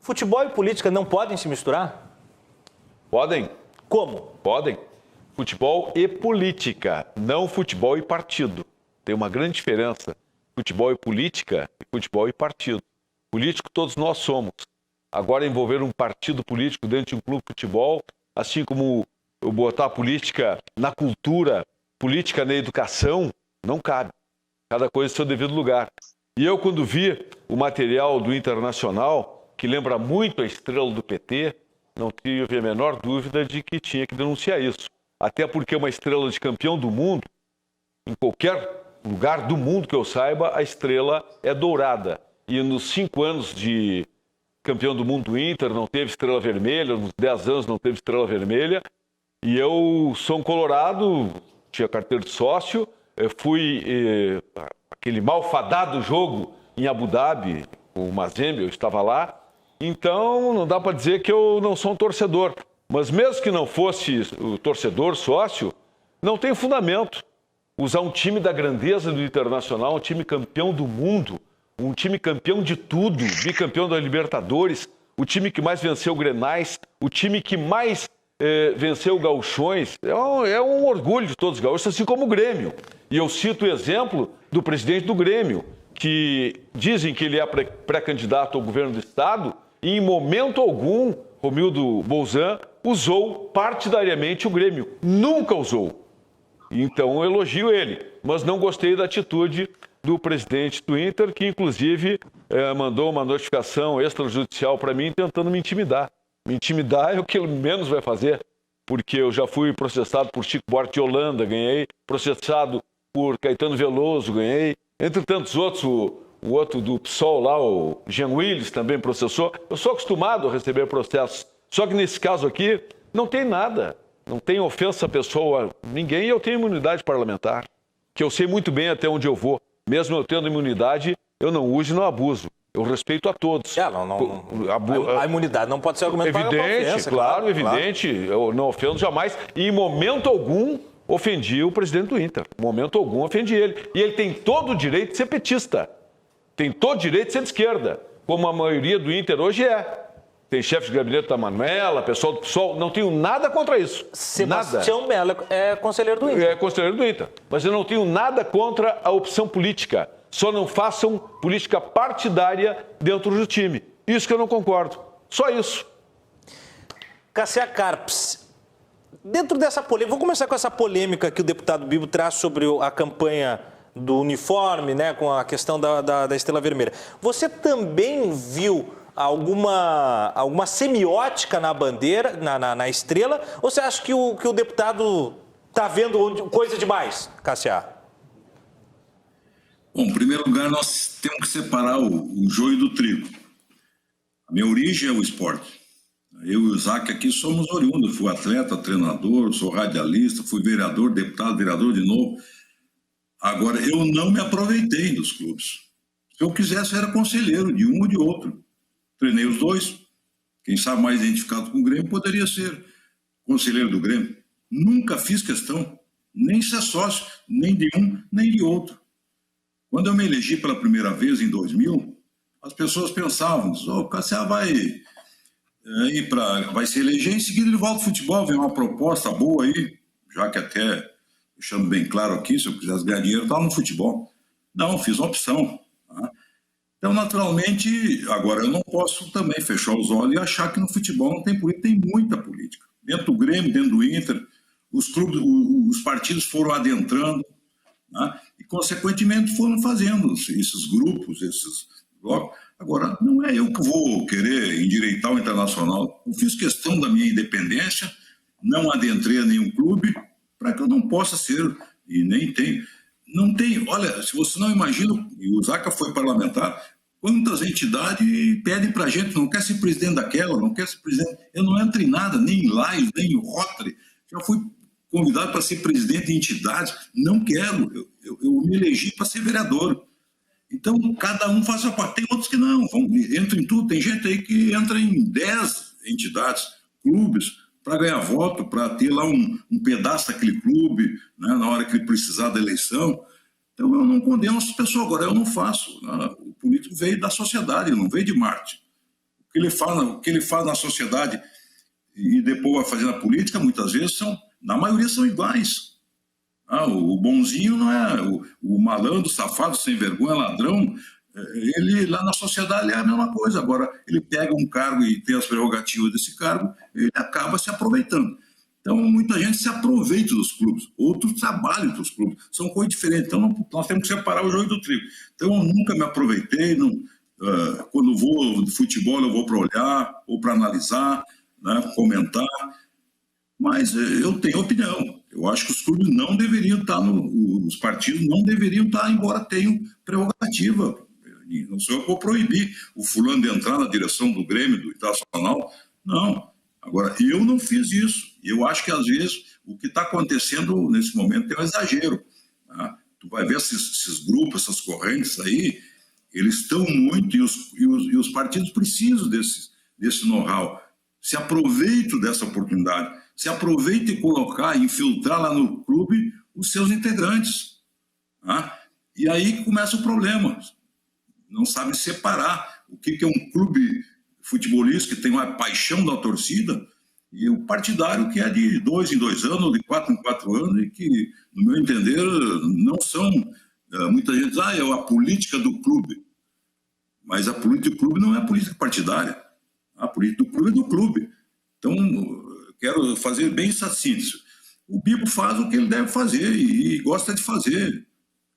Futebol e política não podem se misturar? Podem. Como? Podem. Futebol e política, não futebol e partido. Tem uma grande diferença. Futebol e política e futebol e partido. Político todos nós somos. Agora envolver um partido político dentro de um clube de futebol, assim como eu botar a política na cultura, política na educação, não cabe. Cada coisa em seu devido lugar. E eu, quando vi o material do Internacional, que lembra muito a estrela do PT, não tive a menor dúvida de que tinha que denunciar isso. Até porque uma estrela de campeão do mundo, em qualquer lugar do mundo que eu saiba, a estrela é dourada. E nos 5 anos de campeão do mundo do Inter, não teve estrela vermelha, nos 10 anos não teve estrela vermelha. E eu sou um colorado, tinha carteira de sócio, fui aquele malfadado jogo em Abu Dhabi, o Mazembe, eu estava lá. Então, não dá para dizer que eu não sou um torcedor. Mas mesmo que não fosse o torcedor sócio, não tem fundamento usar um time da grandeza do Internacional, um time campeão do mundo, um time campeão de tudo, bicampeão da Libertadores, o time que mais venceu Grenais, o time que mais venceu Gauchões. É um orgulho de todos os gaúchos, assim como o Grêmio. E eu cito o exemplo do presidente do Grêmio, que dizem que ele é pré-candidato ao governo do Estado, e em momento algum, Romildo Bolzan usou partidariamente o Grêmio. Nunca usou. Então eu elogio ele, mas não gostei da atitude do presidente do Inter, que inclusive mandou uma notificação extrajudicial para mim tentando me intimidar. Me intimidar é o que ele menos vai fazer, porque eu já fui processado por Chico Buarque de Holanda, ganhei, processado por Caetano Veloso, ganhei, entre tantos outros, o outro do PSOL lá, o Jean Willis, também processou. Eu sou acostumado a receber processos, só que nesse caso aqui não tem nada. Não tem ofensa à pessoa, ninguém, e eu tenho imunidade parlamentar, que eu sei muito bem até onde eu vou. Mesmo eu tendo imunidade, eu não uso e não abuso. Eu respeito a todos. A imunidade não pode ser argumento para evidente, ofensa, claro, evidente. Eu não ofendo jamais. E em momento algum ofendi o presidente do Inter. Em momento algum ofendi ele. E ele tem todo o direito de ser petista. Tem todo o direito de ser de esquerda, como a maioria do Inter hoje é. Tem chefe de gabinete da Manuela, pessoal do PSOL, não tenho nada contra isso. Sebastião Mello é conselheiro do Inter. É conselheiro do Inter. Mas eu não tenho nada contra a opção política. Só não façam política partidária dentro do time. Isso que eu não concordo. Só isso. Cassia Carpes, dentro dessa polêmica, vou começar com essa polêmica que o deputado Bibo traz sobre a campanha do uniforme, né, com a questão da estrela vermelha. Você também viu alguma semiótica na bandeira, na estrela, ou você acha que o deputado está vendo coisa demais, Cassia? Bom, em primeiro lugar, nós temos que separar o joio do trigo. A minha origem é o esporte. Eu e o Isaac aqui somos oriundos. Fui atleta, treinador, sou radialista, fui vereador, deputado, vereador de novo. Agora, eu não me aproveitei dos clubes. Se eu quisesse, eu era conselheiro de um ou de outro. Treinei os dois. Quem sabe mais identificado com o Grêmio poderia ser conselheiro do Grêmio. Nunca fiz questão, nem ser sócio, nem de um, nem de outro. Quando eu me elegi pela primeira vez, em 2000, as pessoas pensavam, o Cassia vai se eleger, em seguida ele volta ao futebol, vem uma proposta boa aí, já que até, deixando bem claro aqui, se eu quisesse ganhar dinheiro, eu estava no futebol. Não, fiz uma opção. Tá? Então, naturalmente, agora eu não posso também fechar os olhos e achar que no futebol não tem política, tem muita política. Dentro do Grêmio, dentro do Inter, os clubes, os partidos foram adentrando, né? E, consequentemente, foram fazendo esses grupos, esses blocos. Agora, não é eu que vou querer endireitar o Internacional. Eu fiz questão da minha independência, não adentrei a nenhum clube, para que eu não possa ser, e nem tenho. Não tem, olha, se você não imagina, e o Zaca foi parlamentar, quantas entidades pedem para a gente, não quer ser presidente daquela, não quer ser presidente. Eu não entro em nada, nem em Lions, nem em Rotary. Já fui convidado para ser presidente de entidades, não quero, eu me elegi para ser vereador. Então, cada um faz a parte. Tem outros que não, entra em tudo. Tem gente aí que entra em 10 entidades, clubes, para ganhar voto, para ter lá um pedaço daquele clube, né, na hora que ele precisar da eleição. Então eu não condeno essa pessoa, agora eu não faço. O político veio da sociedade, ele não veio de Marte. O que ele faz na sociedade e depois vai fazer na política, muitas vezes na maioria são iguais. O bonzinho não é o malandro, safado, sem vergonha, ladrão. Ele lá na sociedade é a mesma coisa. Agora ele pega um cargo e tem as prerrogativas desse cargo, ele acaba se aproveitando. Então muita gente se aproveita dos clubes, outros trabalham para os clubes, são coisas diferentes. Então nós temos que separar o joio do trigo. Então eu nunca me aproveitei, quando vou de futebol eu vou para olhar ou para analisar, né, comentar, mas eu tenho opinião. Eu acho que os clubes não deveriam estar, os partidos não deveriam estar, embora tenham prerrogativa. Não sou eu que vou proibir o fulano de entrar na direção do Grêmio, do Internacional. Não. Agora, eu não fiz isso. Eu acho que, às vezes, o que está acontecendo nesse momento é um exagero. Tá? Tu vai ver esses grupos, essas correntes aí, eles estão muito, e os partidos precisam desse know-how. Se aproveitam dessa oportunidade. Se aproveita e colocar, infiltrar lá no clube os seus integrantes. Tá? E aí começa o problema. Não sabem separar o que é um clube futebolista que tem uma paixão da torcida e o partidário que é de 2 em 2 anos, ou de 4 em 4 anos, e que, no meu entender, não são... Muita gente diz, é a política do clube. Mas a política do clube não é a política partidária. A política do clube é do clube. Então, quero fazer bem essa síntese. O Bibo faz o que ele deve fazer e gosta de fazer.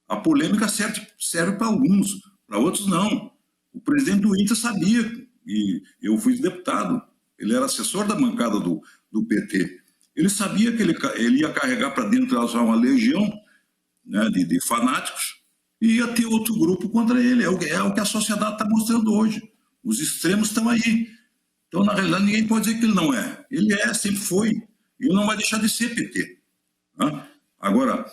A polêmica serve para alguns, para outros não. O presidente do Inter sabia, e eu fui deputado, ele era assessor da bancada do PT. Ele sabia que ele ia carregar para dentro uma legião, né, de fanáticos, e ia ter outro grupo contra ele. É o que a sociedade está mostrando hoje. Os extremos estão aí. Então, na realidade, ninguém pode dizer que ele não é. Ele sempre foi. E ele não vai deixar de ser PT. Né? Agora,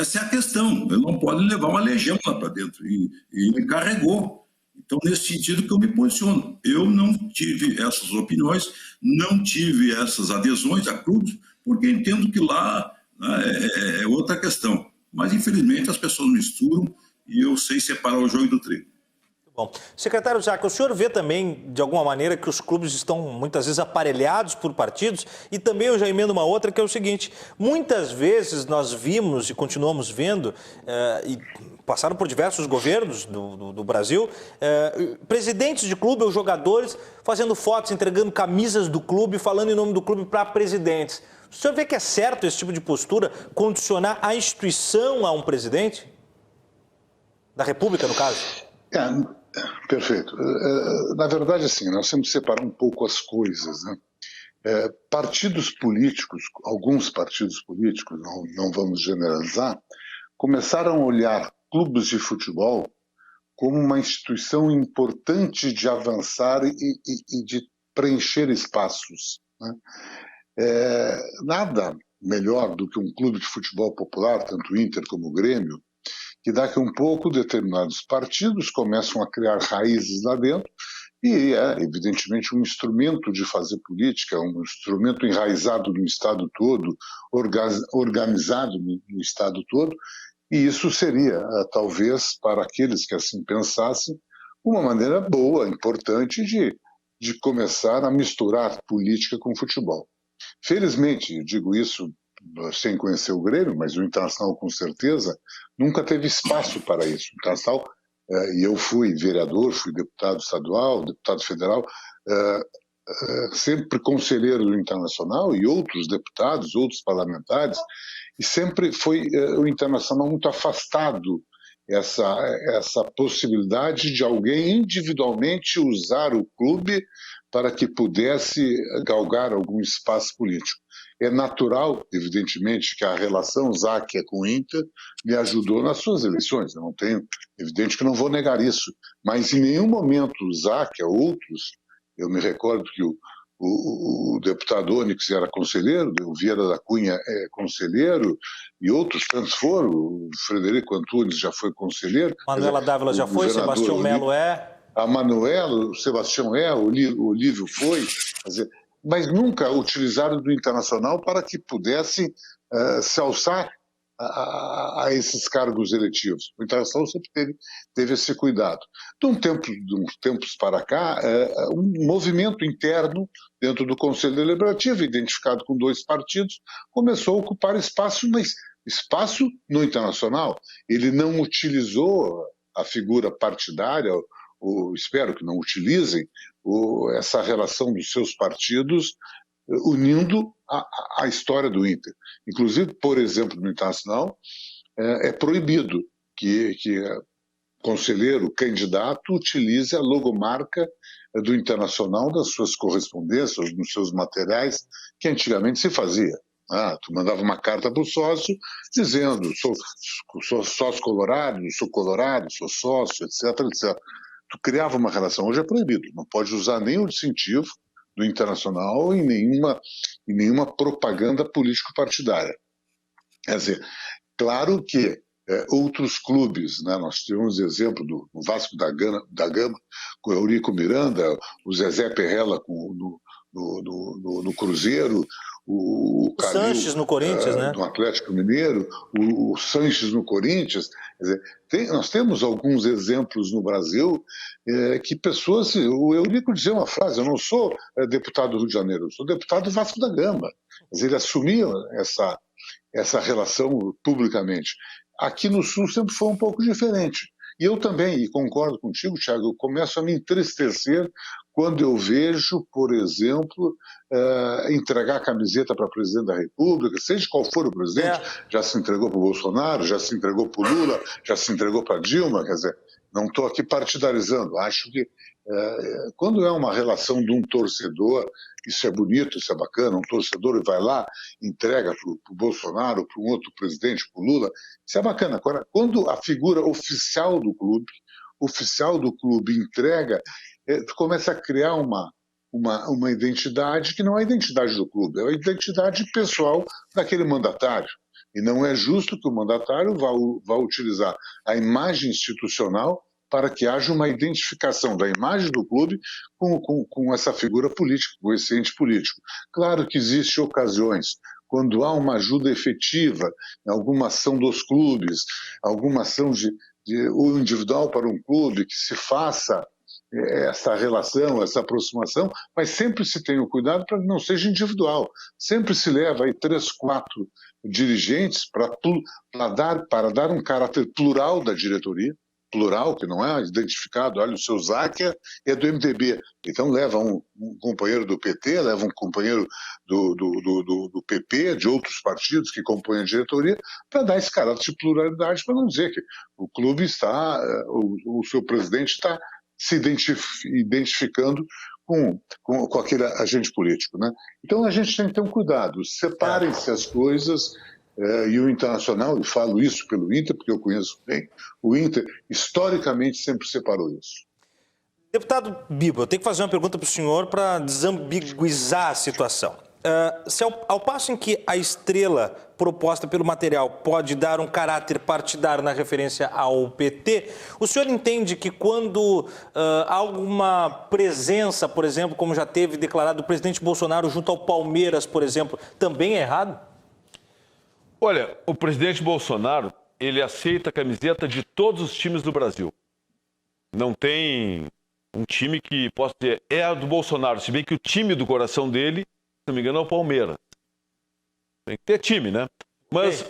essa é a questão. Ele não pode levar uma legião lá para dentro. E ele carregou. Então, nesse sentido que eu me posiciono. Eu não tive essas opiniões, não tive essas adesões a clubes, porque entendo que lá, né, é outra questão. Mas, infelizmente, as pessoas misturam e eu sei separar o joio do trigo. Bom, secretário Zaca, o senhor vê também, de alguma maneira, que os clubes estão muitas vezes aparelhados por partidos? E também eu já emendo uma outra, que é o seguinte: muitas vezes nós vimos e continuamos vendo, e passaram por diversos governos do Brasil, presidentes de clube ou jogadores fazendo fotos, entregando camisas do clube, falando em nome do clube para presidentes. O senhor vê que é certo esse tipo de postura, condicionar a instituição a um presidente? Da República, no caso? Perfeito. Na verdade, assim, nós temos que separar um pouco as coisas, né? Partidos políticos, alguns partidos políticos, não vamos generalizar, começaram a olhar clubes de futebol como uma instituição importante de avançar e de preencher espaços, né? Nada melhor do que um clube de futebol popular, tanto o Inter como o Grêmio, que daqui a um pouco determinados partidos começam a criar raízes lá dentro e é, evidentemente, um instrumento de fazer política, um instrumento enraizado no Estado todo, organizado no Estado todo, e isso seria, talvez, para aqueles que assim pensassem, uma maneira boa, importante de começar a misturar política com futebol. Felizmente, eu digo isso sem conhecer o Grêmio, mas o Internacional com certeza nunca teve espaço para isso. O Internacional, e eu fui vereador, fui deputado estadual, deputado federal, sempre conselheiro do Internacional e outros deputados, outros parlamentares, e sempre foi o Internacional muito afastado essa possibilidade de alguém individualmente usar o clube para que pudesse galgar algum espaço político. É natural, evidentemente, que a relação Záquia com o Inter me ajudou nas suas eleições. Eu não tenho, evidente que não vou negar isso. Mas em nenhum momento o Záquia, outros, eu me recordo que o deputado Onyx era conselheiro, o Vieira da Cunha é conselheiro, e outros tantos foram. O Frederico Antunes já foi conselheiro. Manuela Dávila já foi, Sebastião Melo é. A Manuela, o Sebastião o Olívio foi. Quer dizer, mas nunca utilizaram do Internacional para que pudesse se alçar a esses cargos eletivos. O Internacional sempre teve esse cuidado. De uns tempos para cá, um movimento interno dentro do Conselho Deliberativo, identificado com 2 partidos, começou a ocupar espaço, mas espaço no Internacional. Ele não utilizou a figura partidária, ou espero que não utilizem, essa relação dos seus partidos unindo a história do Inter. Inclusive, por exemplo, no Internacional, é proibido que conselheiro, candidato, utilize a logomarca do Internacional das suas correspondências, nos seus materiais, que antigamente se fazia. Tu mandava uma carta para o sócio dizendo sou sócio colorado, sou sócio, etc, etc. Tu criava uma relação. Hoje é proibido, não pode usar nem o distintivo do Internacional em nenhuma propaganda político-partidária. Quer dizer, claro que outros clubes, né, nós tivemos exemplo do Vasco da Gama com o Eurico Miranda, o Zezé Perrella no Cruzeiro, o Sanches no Corinthians, né? No Atlético Mineiro, o Sanches no Corinthians. Quer dizer, nós temos alguns exemplos no Brasil que pessoas... O Eurico dizia uma frase: eu não sou deputado do Rio de Janeiro, eu sou deputado do Vasco da Gama. Quer dizer, ele assumia essa relação publicamente. Aqui no Sul sempre foi um pouco diferente. E eu também, e concordo contigo, Thiago, eu começo a me entristecer quando eu vejo, por exemplo, entregar a camiseta para o presidente da República, seja qual for o presidente, já se entregou para o Bolsonaro, já se entregou para o Lula, já se entregou para a Dilma, quer dizer, não estou aqui partidarizando, acho que quando é uma relação de um torcedor, isso é bonito, isso é bacana, um torcedor vai lá, entrega para o Bolsonaro, para um outro presidente, para o Lula, isso é bacana. Agora, quando a figura oficial do clube entrega, tu começa a criar uma identidade que não é a identidade do clube, é a identidade pessoal daquele mandatário. E não é justo que o mandatário vá utilizar a imagem institucional para que haja uma identificação da imagem do clube com essa figura política, com esse ente político. Claro que existem ocasiões, quando há uma ajuda efetiva em alguma ação dos clubes, alguma ação ou individual para um clube, que se faça essa relação, essa aproximação, mas sempre se tem o cuidado para que não seja individual. Sempre se leva aí 3, 4 dirigentes para dar um caráter plural da diretoria, plural, que não é identificado. Olha, o seu Záquia é do MDB, então leva um companheiro do PT, leva um companheiro do PP, de outros partidos que compõem a diretoria, para dar esse caráter de pluralidade, para não dizer que o clube está, o seu presidente está se identificando com aquele agente político, né? Então a gente tem que ter um cuidado, separem-se as coisas. E o Internacional, e falo isso pelo Inter, porque eu conheço bem, o Inter historicamente sempre separou isso. Deputado Bibo, eu tenho que fazer uma pergunta para o senhor para desambiguizar a situação. Se ao passo em que a estrela proposta pelo material pode dar um caráter partidário na referência ao PT, o senhor entende que quando há alguma presença, por exemplo, como já teve declarado o presidente Bolsonaro junto ao Palmeiras, por exemplo, também é errado? Olha, o presidente Bolsonaro, ele aceita a camiseta de todos os times do Brasil. Não tem um time que possa dizer é a do Bolsonaro, se bem que o time do coração dele, se não me engano, é o Palmeiras. Tem que ter time, né? Mas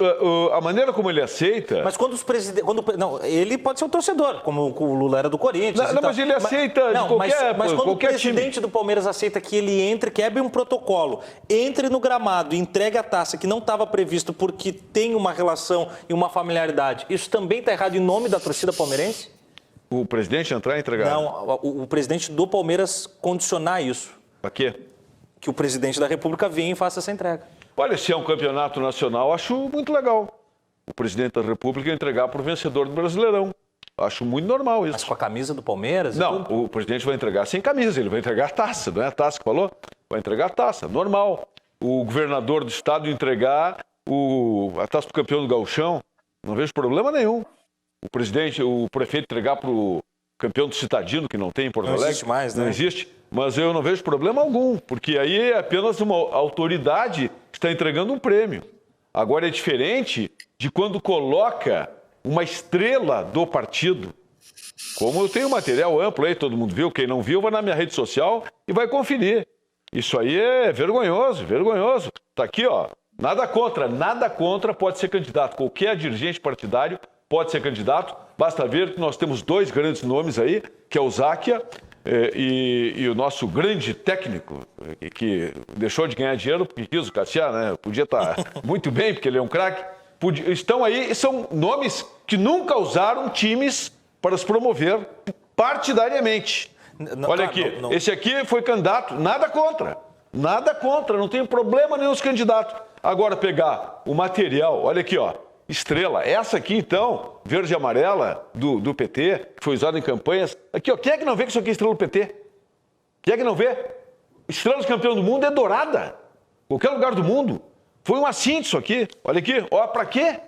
a maneira como ele aceita... Mas quando os presidentes... Não, ele pode ser um torcedor, como o Lula era do Corinthians. Não, mas ele aceita de qualquer mas quando qualquer o presidente do Palmeiras aceita que ele entre, quebre um protocolo, entre no gramado e entregue a taça que não estava previsto porque tem uma relação e uma familiaridade, isso também está errado em nome da torcida palmeirense? O presidente entrar e entregar? Não, o presidente do Palmeiras condicionar isso. Para quê? Que o presidente da República venha e faça essa entrega. Olha, se é um campeonato nacional, acho muito legal. O presidente da República entregar para o vencedor do Brasileirão. Acho muito normal isso. Mas com a camisa do Palmeiras? Não, o presidente vai entregar sem camisa, ele vai entregar a taça, não é a taça que falou? Vai entregar a taça, normal. O governador do estado entregar a taça do campeão do Gauchão, não vejo problema nenhum. O prefeito entregar para o campeão do Citadino, que não tem em Porto Alegre. Não existe mais, né? Não existe. mas eu não vejo problema algum, porque aí é apenas uma autoridade que está entregando um prêmio. Agora é diferente de quando coloca uma estrela do partido. Como eu tenho material amplo aí, todo mundo viu, quem não viu vai na minha rede social e vai conferir. Isso aí é vergonhoso, vergonhoso. Está aqui, ó, nada contra pode ser candidato. Qualquer dirigente partidário pode ser candidato. Basta ver que nós temos 2 grandes nomes aí, que é o Záquia e o nosso grande técnico, que deixou de ganhar dinheiro porque quis o Cassiá, né? Podia estar muito bem, porque ele é um craque. Estão aí, são nomes que nunca usaram times para se promover partidariamente. Olha aqui, esse aqui foi candidato, nada contra, não tem problema nenhum os candidatos. Agora pegar o material, olha aqui, ó, estrela, essa aqui então, verde e amarela do PT, que foi usada em campanhas. Aqui, ó, quem é que não vê que isso aqui é estrela do PT? Quem é que não vê? Estrela de campeão do mundo é dourada, qualquer lugar do mundo. Foi um assinte isso aqui, olha aqui, ó, pra quê?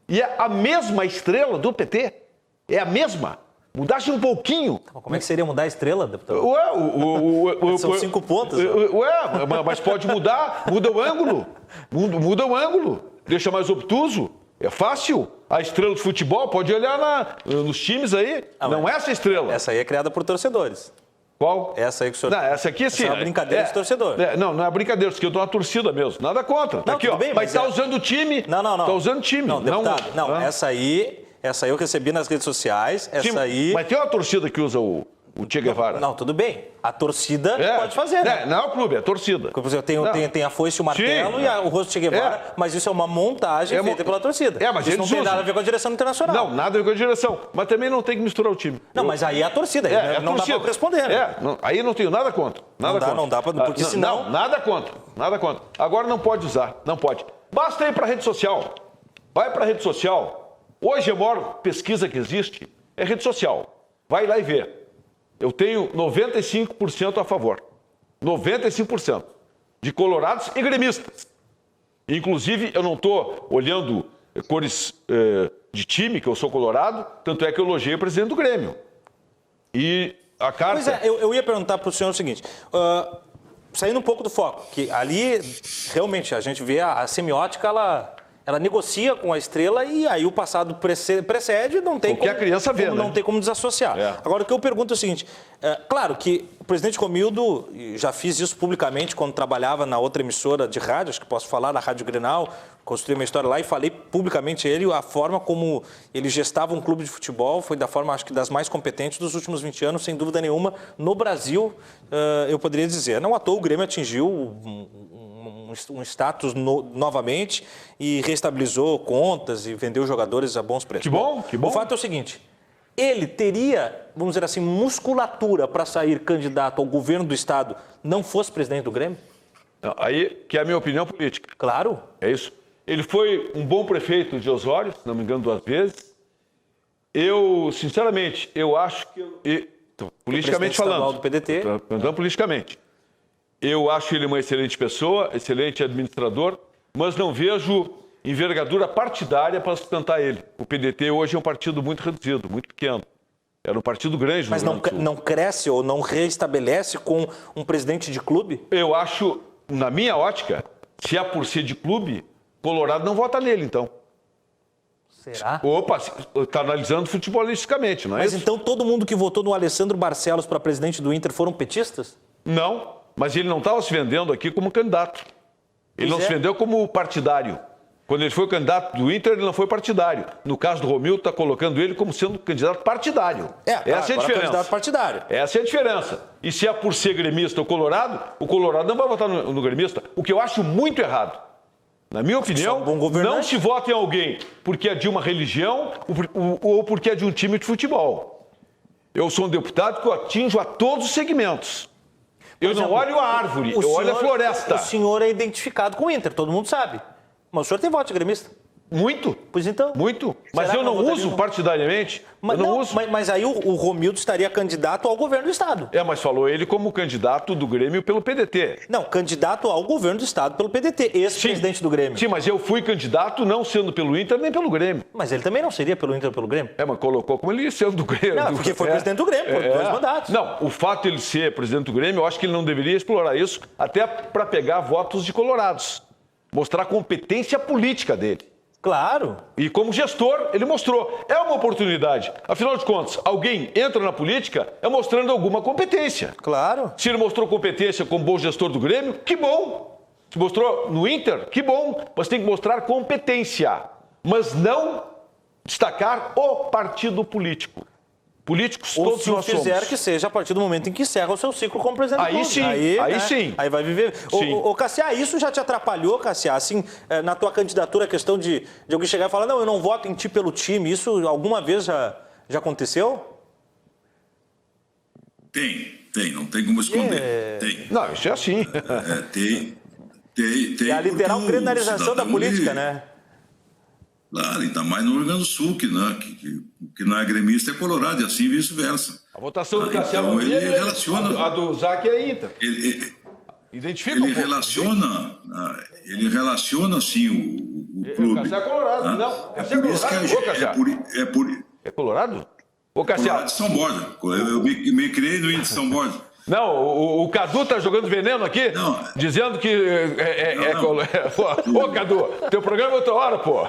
E é a mesma estrela do PT, é a mesma. Mudasse um pouquinho. Como é que seria mudar a estrela, deputado? São 5 pontos. Mas pode mudar, muda o ângulo. Muda o ângulo, deixa mais obtuso. É fácil. A estrela de futebol, pode olhar nos times aí. Não é essa estrela. Essa aí é criada por torcedores. Qual? Essa aí que o senhor... Não, essa aqui sim. Essa é uma brincadeira de torcedor. Não é brincadeira, porque eu dou uma torcida mesmo. Nada contra. Tá aqui, ó. Bem, mas tá usando o time. Não. Tá usando o time. Não, deputado, essa aí eu recebi nas redes sociais. Mas tem uma torcida que usa o Che Guevara. Não, tudo bem. A torcida pode fazer, né? Não é o clube, é a torcida. Tem a foice, o martelo e o rosto de Che Guevara, mas isso é uma montagem feita pela torcida. Mas isso não tem nada a ver com a direção internacional. Não, nada a ver com a direção. Mas também não tem que misturar o time. Não, mas aí é a torcida. Não dá para responder. Aí não tenho nada contra. Não dá para... Porque senão... Nada contra. Agora não pode usar. Não pode. Basta ir para a rede social. Vai para a rede social. Hoje a maior pesquisa que existe é rede social. Vai lá e vê. Eu tenho 95% a favor. 95% de colorados e gremistas. Inclusive, eu não estou olhando cores de time, que eu sou colorado, tanto é que eu elogiei o presidente do Grêmio. E a carta... Pois é, eu ia perguntar para o senhor o seguinte... saindo um pouco do foco, que ali, realmente, a gente vê a semiótica, ela negocia com a estrela e aí o passado precede, não tem como... a criança vê, não tem como desassociar. Agora, o que eu pergunto é o seguinte, claro que o presidente Romildo, já fiz isso publicamente quando trabalhava na outra emissora de rádio, acho que posso falar, na Rádio Grenal, construí uma história lá e falei publicamente a ele a forma como ele gestava um clube de futebol, foi da forma, acho que das mais competentes dos últimos 20 anos, sem dúvida nenhuma, no Brasil, eu poderia dizer. Não à toa o Grêmio atingiu um status novamente e reestabilizou contas e vendeu jogadores a bons preços. Que bom. O fato é o seguinte, ele teria, vamos dizer assim, musculatura para sair candidato ao governo do Estado, não fosse presidente do Grêmio? Não, aí que é a minha opinião política. Claro. É isso. Ele foi um bom prefeito de Osório, se não me engano 2 vezes. Eu, sinceramente, eu acho que... politicamente falando. Do PDT. Falando politicamente. Eu acho ele uma excelente pessoa, excelente administrador, mas não vejo envergadura partidária para sustentar ele. O PDT hoje é um partido muito reduzido, muito pequeno. Era um partido grande no Rio Grande do Sul. Mas não cresce ou não reestabelece com um presidente de clube? Eu acho, na minha ótica, se é por ser de clube, Colorado não vota nele, então. Será? Opa, está analisando futebolisticamente, não é isso? Mas então todo mundo que votou no Alessandro Barcelos para presidente do Inter foram petistas? Não. Mas ele não estava se vendendo aqui como candidato. Ele não se vendeu como partidário. Quando ele foi candidato do Inter, ele não foi partidário. No caso do Romildo, está colocando ele como sendo candidato partidário. Essa é a diferença. Candidato partidário. Essa é a diferença. E se é por ser gremista ou Colorado, o Colorado não vai votar no gremista. O que eu acho muito errado. Na minha opinião, não se vota em alguém porque é de uma religião ou porque é de um time de futebol. Eu sou um deputado que eu atinjo a todos os segmentos. Eu não olho a árvore, eu olho a floresta. O senhor é identificado com o Inter, todo mundo sabe. Mas o senhor tem voto de gremista? Muito. Pois então. Muito. Mas Será eu que não votaria uso não? partidariamente. Mas, eu não não, uso. mas aí o Romildo estaria candidato ao governo do Estado. Mas falou ele como candidato do Grêmio pelo PDT. Não, candidato ao governo do Estado pelo PDT, ex-presidente do Grêmio. Sim, mas eu fui candidato não sendo pelo Inter nem pelo Grêmio. Mas ele também não seria pelo Inter ou pelo Grêmio? Mas colocou como ele sendo do Grêmio. Não, porque foi presidente do Grêmio, por 2 mandatos. Não, o fato de ele ser presidente do Grêmio, eu acho que ele não deveria explorar isso, até para pegar votos de colorados. Mostrar a competência política dele. Claro. E como gestor, ele mostrou. É uma oportunidade. Afinal de contas, alguém entra na política mostrando alguma competência. Claro. Se ele mostrou competência como bom gestor do Grêmio, que bom. Se mostrou no Inter, que bom. Mas tem que mostrar competência. Mas não destacar o partido político. Políticos Ou todos se nós somos. fizer que seja a partir do momento em que encerra o seu ciclo como presidente do Aí clube. sim, aí sim. Aí vai viver. Ô, Cassiá, isso já te atrapalhou, Cassiá? Assim, na tua candidatura, a questão de alguém chegar e falar, não, eu não voto em ti pelo time. Isso alguma vez já aconteceu? Tem, não tem como esconder. Tem. Não, isso é assim. Tem. É a literal criminalização da política, né? Claro, ainda mais no Rio Grande do Sul, que não é gremista é colorado, e assim vice-versa. A votação do Cassiano, então ele relaciona... A do Zac é Inter. Identifica Ele um pouco. relaciona, assim, o clube. O Cassiano é colorado, não. É por isso que É colorado? Ô, Colorado Cassiano. de São Borja. Eu me criei no Índio de São Borja. Não, o Cadu tá jogando veneno aqui, Não. Dizendo que Ô, Cadu, teu programa é outra hora, pô.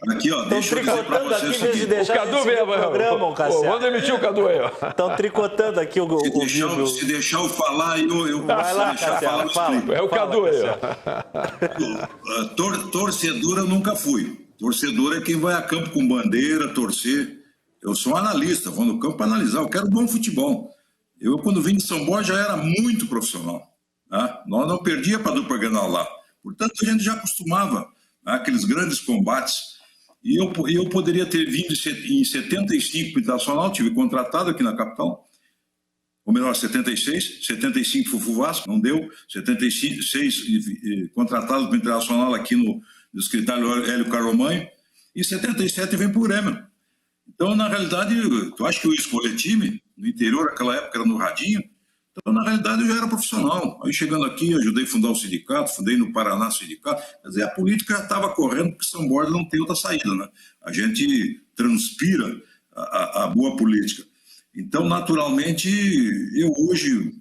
Aqui, ó, deixa eu dizer pra tricotando aqui, vocês em vez de aqui. deixar O Cadu esse veio, programa, Cassiano. vamos demitir o Cadu aí, ó. Estão tricotando aqui o vídeo. Se deixar eu falar, eu Vai lá, deixar Cassiano, eu fala. explico. É o Cadu aí, ó. Torcedor eu nunca fui. Torcedor é quem vai a campo com bandeira, torcer. Eu sou analista, vou no campo para analisar. Eu quero bom futebol. Eu, quando vim de São Borja, já era muito profissional. Tá? Nós não perdíamos para a dupla Grenal lá. Portanto, a gente já acostumava àqueles grandes combates. E eu poderia ter vindo em 75 para o Internacional, tive contratado aqui na capital. Ou melhor, 76. 75 fui para o Vasco, não deu. 76 contratado para o Internacional aqui no escritório Hélio Caromanho. E 77 vem para o Grêmio. Então, na realidade, eu acho que eu escolhi time, no interior, naquela época era no Radinho, então, na realidade, eu já era profissional. Aí, chegando aqui, ajudei a fundar o sindicato, fundei no Paraná o sindicato, quer dizer, a política já estava correndo, porque São Borja não tem outra saída, né? A gente transpira a boa política. Então, naturalmente, eu hoje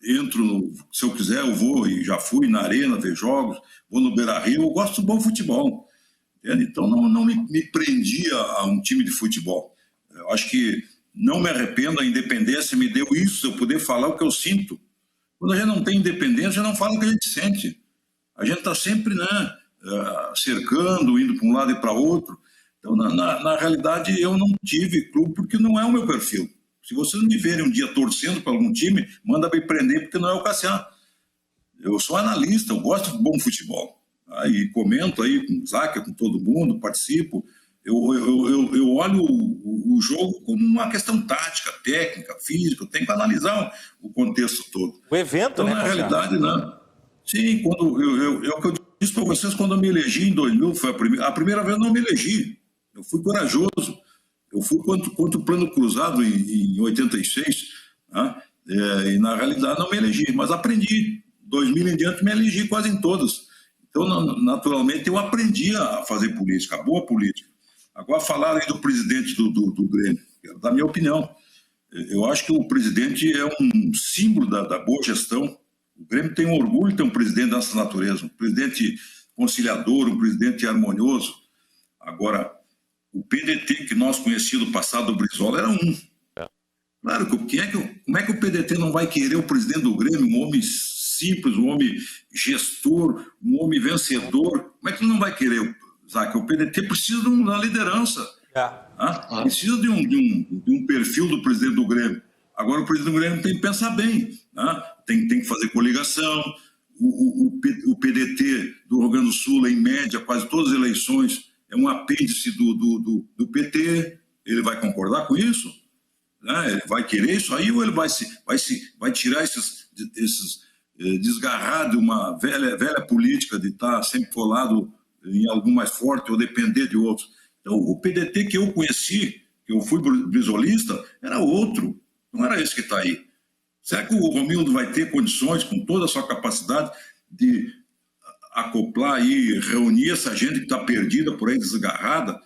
entro, se eu quiser, eu vou, e já fui na Arena ver jogos, vou no Beira-Rio, eu gosto do bom futebol. Então, não me prendia a um time de futebol. Eu acho que não me arrependo, a independência me deu isso, eu poder falar o que eu sinto. Quando a gente não tem independência, não fala o que a gente sente. A gente está sempre, né, cercando, indo para um lado e para outro. Então, na realidade, eu não tive clube porque não é o meu perfil. Se vocês me verem um dia torcendo para algum time, manda me prender porque não é o Cassiano. Eu sou analista, eu gosto de bom futebol. Aí comento aí com o Zac, com todo mundo, participo. Eu olho o jogo como uma questão tática, técnica, física, eu tenho que analisar o contexto todo. O evento, então, né? Na realidade, né? Sim, quando o que eu disse para vocês, quando eu me elegi em 2000, foi a primeira vez eu não me elegi. Eu fui corajoso. Eu fui contra o Plano Cruzado em 86, né? E na realidade não me elegi, mas aprendi. 2000 em diante me elegi quase em todas. Então, naturalmente, eu aprendi a fazer política, a boa política. Agora, falaram aí do presidente do Grêmio, da minha opinião. Eu acho que o presidente é um símbolo da boa gestão. O Grêmio tem um orgulho de ter um presidente dessa natureza, um presidente conciliador, um presidente harmonioso. Agora, o PDT que nós conhecíamos do passado do Brizola era um. Claro, como é que o PDT não vai querer o presidente do Grêmio, um homem simples, um homem gestor, um homem vencedor? Como é que ele não vai querer, Zac? O PDT precisa de uma liderança. Precisa de um perfil do presidente do Grêmio. Agora, o presidente do Grêmio tem que pensar bem. Tem que fazer coligação. O PDT do Rio Grande do Sul, em média, quase todas as eleições, é um apêndice do PT. Ele vai concordar com isso? Ele vai querer isso aí ou ele vai tirar esses desgarrar de uma velha política de estar sempre colado em algum mais forte ou depender de outros. Então, o PDT que eu conheci, que eu fui brisolista, era outro, não era esse que está aí. Será que o Romildo vai ter condições, com toda a sua capacidade, de acoplar e reunir essa gente que está perdida por aí, desgarrada?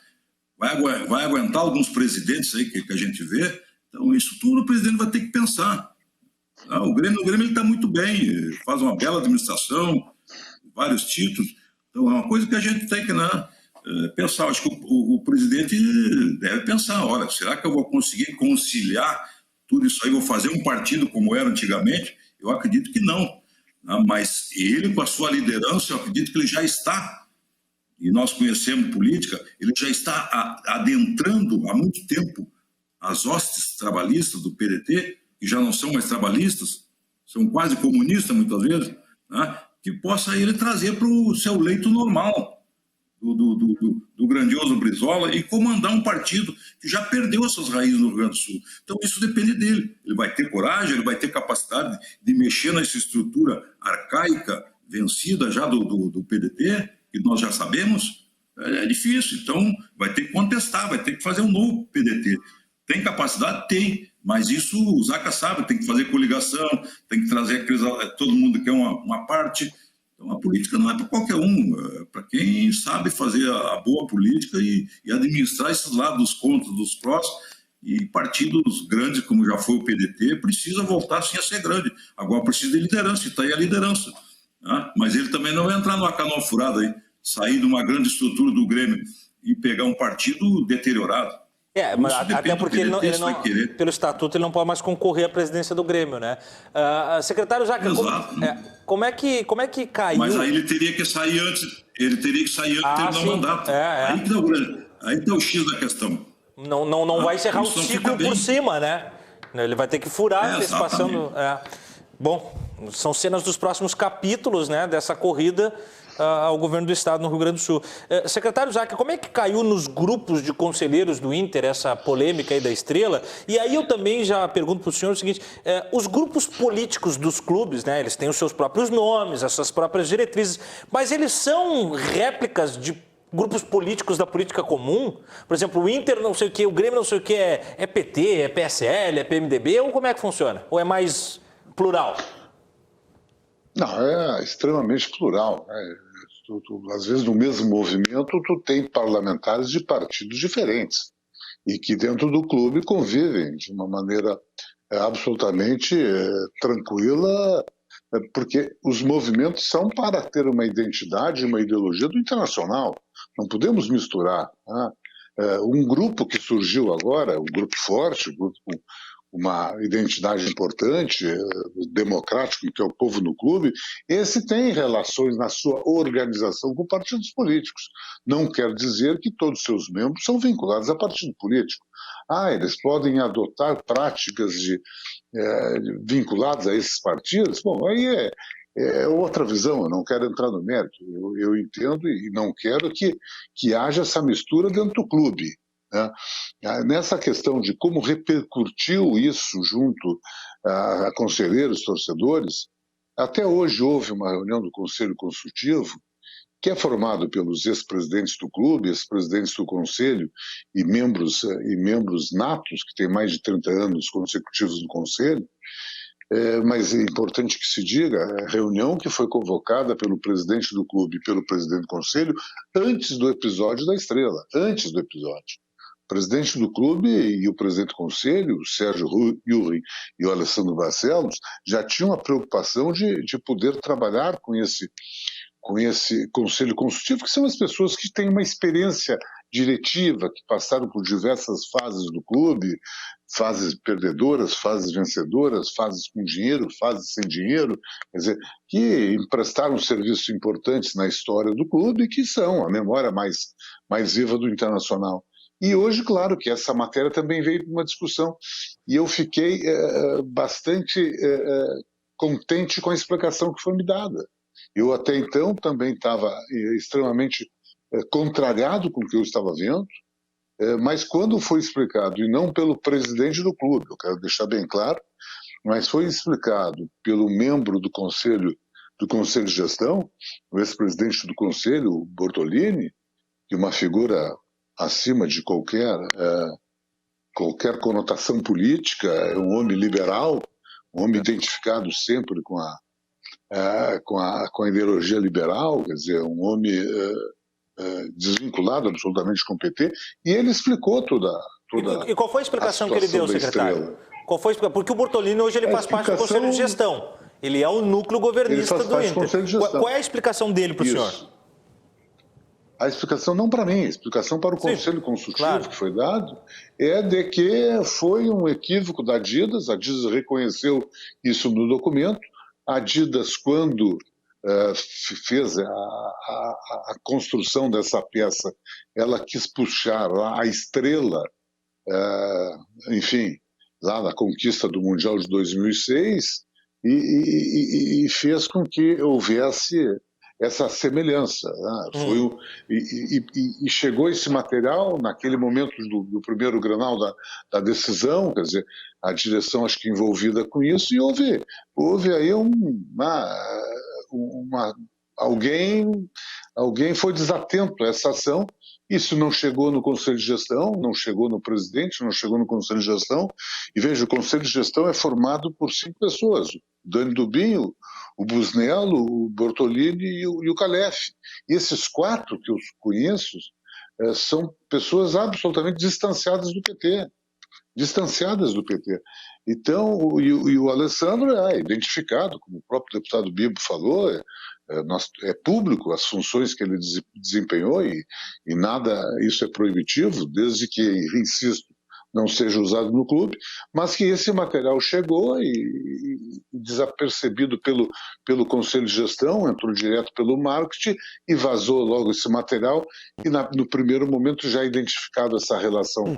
Vai aguentar alguns presidentes aí que a gente vê? Então, isso tudo o presidente vai ter que pensar. O Grêmio está muito bem, faz uma bela administração, vários títulos. Então, é uma coisa que a gente tem que pensar. Acho que o presidente deve pensar, olha, será que eu vou conseguir conciliar tudo isso aí? Vou fazer um partido como era antigamente? Eu acredito que não. Mas ele, com a sua liderança, eu acredito que ele já está, e nós conhecemos política, ele já está adentrando há muito tempo as hostes trabalhistas do PDT, que já não são mais trabalhistas, são quase comunistas muitas vezes, que possa ele trazer para o seu leito normal do grandioso Brizola e comandar um partido que já perdeu as suas raízes no Rio Grande do Sul. Então isso depende dele. Ele vai ter coragem, ele vai ter capacidade de mexer nessa estrutura arcaica, vencida já do PDT, que nós já sabemos. É difícil, então vai ter que contestar, vai ter que fazer um novo PDT. Tem capacidade? Tem, mas isso o Zaca sabe, tem que fazer coligação, tem que trazer todo mundo que é uma parte. Então, a política não é para qualquer um, é para quem sabe fazer a boa política e administrar esses lados dos contras, dos prós. E partidos grandes, como já foi o PDT, precisa voltar sim a ser grande. Agora precisa de liderança, e está aí a liderança. Mas ele também não vai entrar numa canoa furada aí, sair de uma grande estrutura do Grêmio e pegar um partido deteriorado. Mas até porque ele não, pelo estatuto, ele não pode mais concorrer à presidência do Grêmio, né? Secretário Zaca, como é que caiu... Mas aí ele teria que sair antes, de terminar o mandato. Aí está o X da questão. Não vai encerrar o ciclo por cima, né? Ele vai ter que furar a antecipação. Bom, são cenas dos próximos capítulos, né, dessa corrida ao governo do estado no Rio Grande do Sul. Secretário Zaca, como é que caiu nos grupos de conselheiros do Inter essa polêmica aí da Estrela? E aí eu também já pergunto para o senhor o seguinte, os grupos políticos dos clubes, né, eles têm os seus próprios nomes, as suas próprias diretrizes, mas eles são réplicas de grupos políticos da política comum? Por exemplo, o Inter não sei o que, o Grêmio não sei o que, é PT, é PSL, é PMDB, ou como é que funciona? Ou é mais plural? Não, é extremamente plural, né? Às vezes no mesmo movimento tu tem parlamentares de partidos diferentes e que dentro do clube convivem de uma maneira absolutamente tranquila, porque os movimentos são para ter uma identidade, uma ideologia do internacional. Não podemos misturar, né? Um grupo que surgiu agora, um grupo forte, um grupo com uma identidade importante, democrático, que é o povo no clube, esse tem relações na sua organização com partidos políticos. Não quer dizer que todos os seus membros são vinculados a partido político. Eles podem adotar práticas vinculadas a esses partidos? Bom, aí é outra visão, eu não quero entrar no mérito. Eu entendo e não quero que haja essa mistura dentro do clube, né? Nessa questão de como repercutiu isso junto a conselheiros, torcedores, até hoje houve uma reunião do Conselho Consultivo, que é formado pelos ex-presidentes do clube, ex-presidentes do Conselho e membros natos, que têm mais de 30 anos consecutivos no Conselho. Mas é importante que se diga, a reunião que foi convocada pelo presidente do clube e pelo presidente do Conselho antes do episódio da Estrela, antes do episódio. O presidente do clube e o presidente do conselho, o Sérgio Yuri e o Alessandro Barcelos, já tinham a preocupação de poder trabalhar com esse conselho consultivo, que são as pessoas que têm uma experiência diretiva, que passaram por diversas fases do clube, fases perdedoras, fases vencedoras, fases com dinheiro, fases sem dinheiro, quer dizer, que emprestaram serviços importantes na história do clube, que são a memória mais viva do internacional. E hoje, claro, que essa matéria também veio para uma discussão, e eu fiquei bastante contente com a explicação que foi me dada. Eu até então também estava extremamente contrariado com o que eu estava vendo, mas quando foi explicado, e não pelo presidente do clube, eu quero deixar bem claro, mas foi explicado pelo membro do Conselho do Conselho de Gestão, o ex-presidente do Conselho, o Bortolini, que é uma figura acima de qualquer conotação política, é um homem liberal, um homem identificado sempre com a ideologia liberal, quer dizer, um homem desvinculado absolutamente com o PT, e ele explicou toda E qual foi a explicação que ele deu, secretário? Qual foi? Porque o Bortolini hoje ele faz parte do Conselho de Gestão. Ele é o núcleo governista do Inter. Qual é a explicação dele para o senhor? A explicação não para mim, a explicação para o Conselho Consultivo que foi dado é de que foi um equívoco da Adidas. A Adidas reconheceu isso no documento. A Adidas, quando fez a construção dessa peça, ela quis puxar lá a estrela, enfim, lá na conquista do Mundial de 2006 e fez com que houvesse essa semelhança. Né? E chegou esse material naquele momento do primeiro Grenal da decisão, quer dizer, a direção acho que envolvida com isso, e houve aí alguém foi desatento a essa ação. Isso não chegou no Conselho de Gestão, não chegou no presidente, não chegou no Conselho de Gestão. E veja, o Conselho de Gestão é formado por 5 pessoas: o Dani Dubinho, o Busnello, o Bortolini e o Calef. E esses 4 que eu conheço são pessoas absolutamente distanciadas do PT. Então, o Alessandro é identificado, como o próprio deputado Bibo falou, é público as funções que ele desempenhou e nada, isso é proibitivo, desde que, insisto, não seja usado no clube, mas que esse material chegou e desapercebido pelo Conselho de Gestão, entrou direto pelo marketing e vazou logo esse material e no primeiro momento já identificado essa relação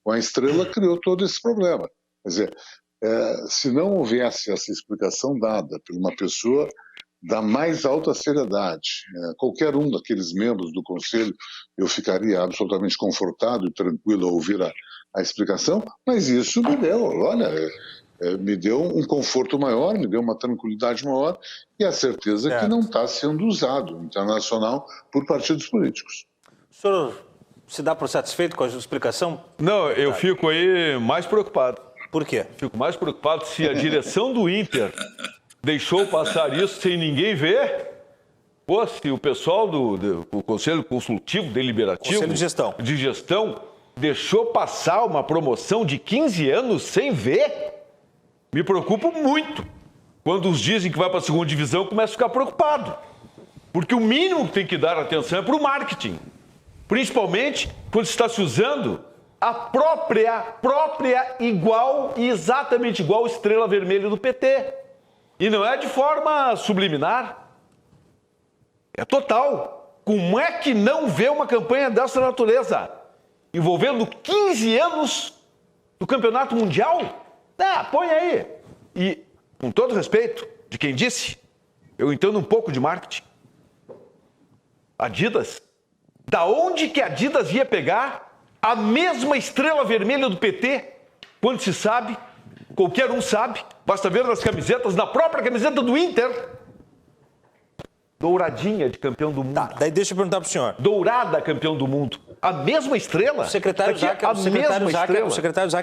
com a estrela, criou todo esse problema. Quer dizer, se não houvesse essa explicação dada por uma pessoa da mais alta seriedade, qualquer um daqueles membros do Conselho, eu ficaria absolutamente confortado e tranquilo ao ouvir a explicação, mas isso me deu um conforto maior, me deu uma tranquilidade maior e a certeza que não está sendo usado internacional por partidos políticos. O senhor se dá por satisfeito com a explicação? Não, eu fico aí mais preocupado. Por quê? Fico mais preocupado se a direção do Inter deixou passar isso sem ninguém ver. Pô, se o pessoal do Conselho Consultivo Deliberativo Conselho de Gestão deixou passar uma promoção de 15 anos sem ver, me preocupo muito. Quando os dizem que vai para a segunda divisão, eu começo a ficar preocupado. Porque o mínimo que tem que dar atenção é para o marketing. Principalmente quando está se usando a própria igual e exatamente igual estrela vermelha do PT. E não é de forma subliminar. É total. Como é que não vê uma campanha dessa natureza? Envolvendo 15 anos do Campeonato Mundial? Põe aí. E, com todo respeito de quem disse, eu entendo um pouco de marketing. Adidas. Da onde que a Adidas ia pegar a mesma estrela vermelha do PT? Quando se sabe, qualquer um sabe, basta ver nas camisetas, na própria camiseta do Inter, douradinha de campeão do mundo. Tá, daí deixa eu perguntar para o senhor. Dourada campeão do mundo. A mesma estrela? O secretário Zaca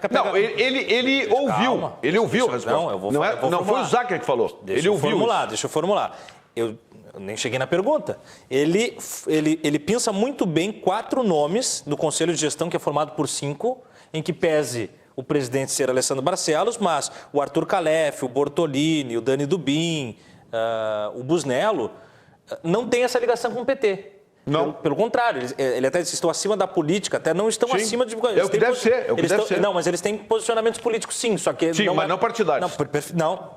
pega... Não, ele ouviu. Calma, ele ouviu a resposta. Não foi o Zaca que falou. Deixa eu formular. Eu nem cheguei na pergunta. Ele pensa muito bem 4 nomes do Conselho de Gestão, que é formado por 5, em que pese o presidente ser Alessandro Barcelos, mas o Arthur Calef, o Bortolini, o Dani Dubin, o Busnello, não tem essa ligação com o PT. Não. Pelo contrário, ele até disse, estão acima da política, até não estão acima de... É o que deve ser. Não, mas eles têm posicionamentos políticos, sim, só que... Sim, mas não partidários. Não,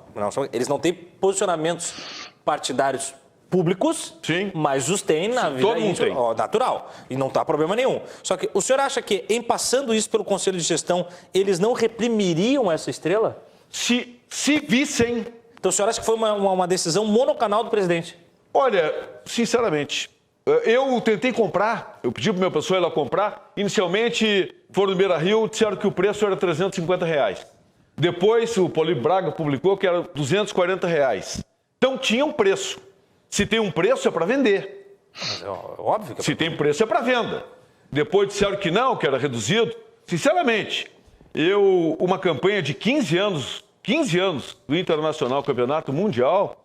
eles não têm posicionamentos partidários públicos, sim, mas os têm na vida todo mundo tem. Natural, e não está problema nenhum. Só que o senhor acha que, em passando isso pelo Conselho de Gestão, eles não reprimiriam essa estrela? Se vissem... Então o senhor acha que foi uma decisão monocanal do presidente? Olha, sinceramente, eu tentei comprar, eu pedi para o meu pessoal ir lá comprar, inicialmente foram no Beira-Rio, disseram que o preço era R$350. Depois o Paulinho Braga publicou que era R$240. Então tinha um preço. Se tem um preço, é para vender. Mas é óbvio que... Se tem preço, é para venda. Depois disseram que não, que era reduzido. Sinceramente, uma campanha de 15 anos do Internacional Campeonato Mundial,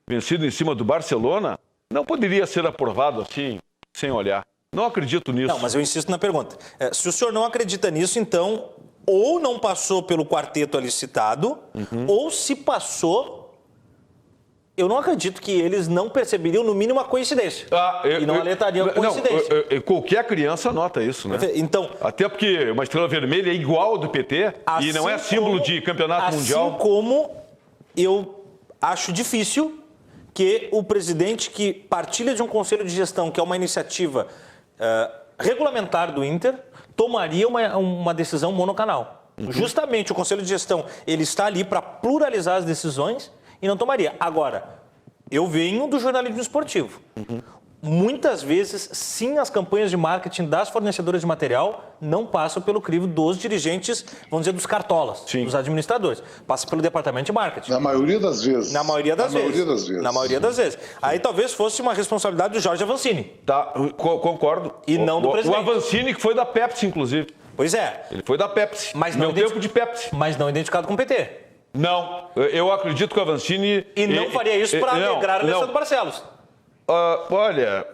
vencido em cima do Barcelona, não poderia ser aprovado assim, sem olhar. Não acredito nisso. Não, mas eu insisto na pergunta. Se o senhor não acredita nisso, então, ou não passou pelo quarteto ali citado, ou se passou... Eu não acredito que eles não perceberiam, no mínimo, a coincidência. E não alertariam a coincidência. Qualquer criança nota isso, né? Então, até porque uma estrela vermelha é igual ao do PT e não é símbolo de campeonato mundial. Assim como eu acho difícil que o presidente que partilha de um conselho de gestão, que é uma iniciativa regulamentar do Inter, tomaria uma decisão monocanal. Justamente o conselho de gestão, ele está ali para pluralizar as decisões e não tomaria. Agora, eu venho do jornalismo esportivo. Muitas vezes, sim, as campanhas de marketing das fornecedoras de material não passam pelo crivo dos dirigentes, vamos dizer, dos cartolas, dos administradores. Passa pelo departamento de marketing. Na maioria das vezes. Na maioria das vezes. Aí talvez fosse uma responsabilidade do Jorge Avancini. Tá, concordo. E não do presidente. O Avancini, que foi da Pepsi, inclusive. Pois é. Ele foi da Pepsi. Mas não tempo de Pepsi. Mas não identificado com o PT. Não, eu acredito que o Avancini... E não faria isso para alegrar o Alessandro Barcelos. Olha...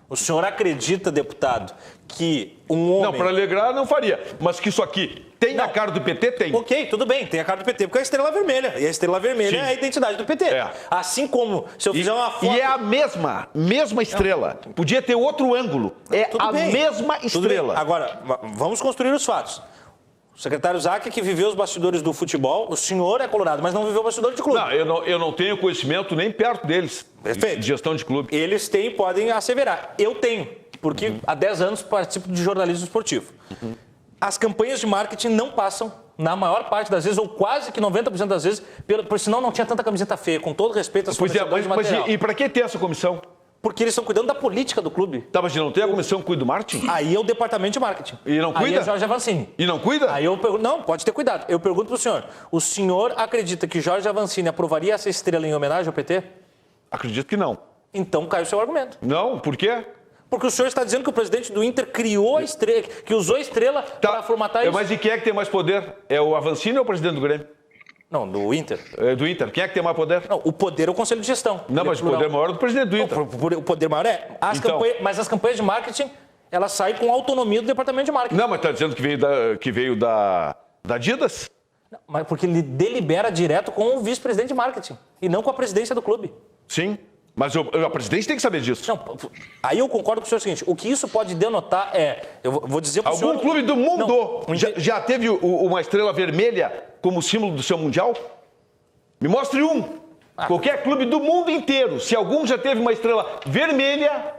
O senhor acredita, deputado, que um homem... Não, para alegrar não faria. Mas que isso aqui tem a cara do PT, tem. Ok, tudo bem, tem a cara do PT, porque é a estrela vermelha. E a estrela vermelha é a identidade do PT. Assim como, se eu fizer uma foto... E é a mesma estrela. Podia ter outro ângulo. Mesma estrela. Agora, vamos construir os fatos. O secretário Zac, que viveu os bastidores do futebol, o senhor é colorado, mas não viveu o bastidor de clube. Não, eu não tenho conhecimento nem perto deles. Perfeito. De gestão de clube. Eles têm, podem asseverar. Eu tenho, porque há 10 anos participo de jornalismo esportivo. As campanhas de marketing não passam, na maior parte das vezes, ou quase que 90% das vezes, por senão não tinha tanta camiseta feia, com todo respeito às fornecedoras de material. Mas e para que ter essa comissão? Porque eles estão cuidando da política do clube. Tá, mas não tem a comissão que cuida do marketing? Aí é o departamento de marketing. E não cuida? Aí é Jorge Avancini. E não cuida? Aí eu pergunto, não, pode ter cuidado. Eu pergunto pro senhor, o senhor acredita que Jorge Avancini aprovaria essa estrela em homenagem ao PT? Acredito que não. Então cai o seu argumento. Não, por quê? Porque o senhor está dizendo que o presidente do Inter criou a estrela, que usou a estrela para formatar isso. Mas e quem é que tem mais poder? É o Avancini ou o presidente do Grêmio? Não, do Inter. Do Inter. Quem é que tem mais poder? Não, o poder é o Conselho de Gestão. Não, mas o poder maior é do presidente do Inter. O poder maior é. Mas as campanhas de marketing, elas saem com autonomia do departamento de marketing. Não, mas está dizendo que veio da Adidas? Não, mas porque ele delibera direto com o vice-presidente de marketing e não com a presidência do clube. Sim. Mas a presidência tem que saber disso. Não, aí eu concordo com o senhor o seguinte, o que isso pode denotar eu vou dizer para o senhor... Algum clube do mundo já teve uma estrela vermelha como símbolo do seu mundial? Me mostre um. Qualquer clube do mundo inteiro, se algum já teve uma estrela vermelha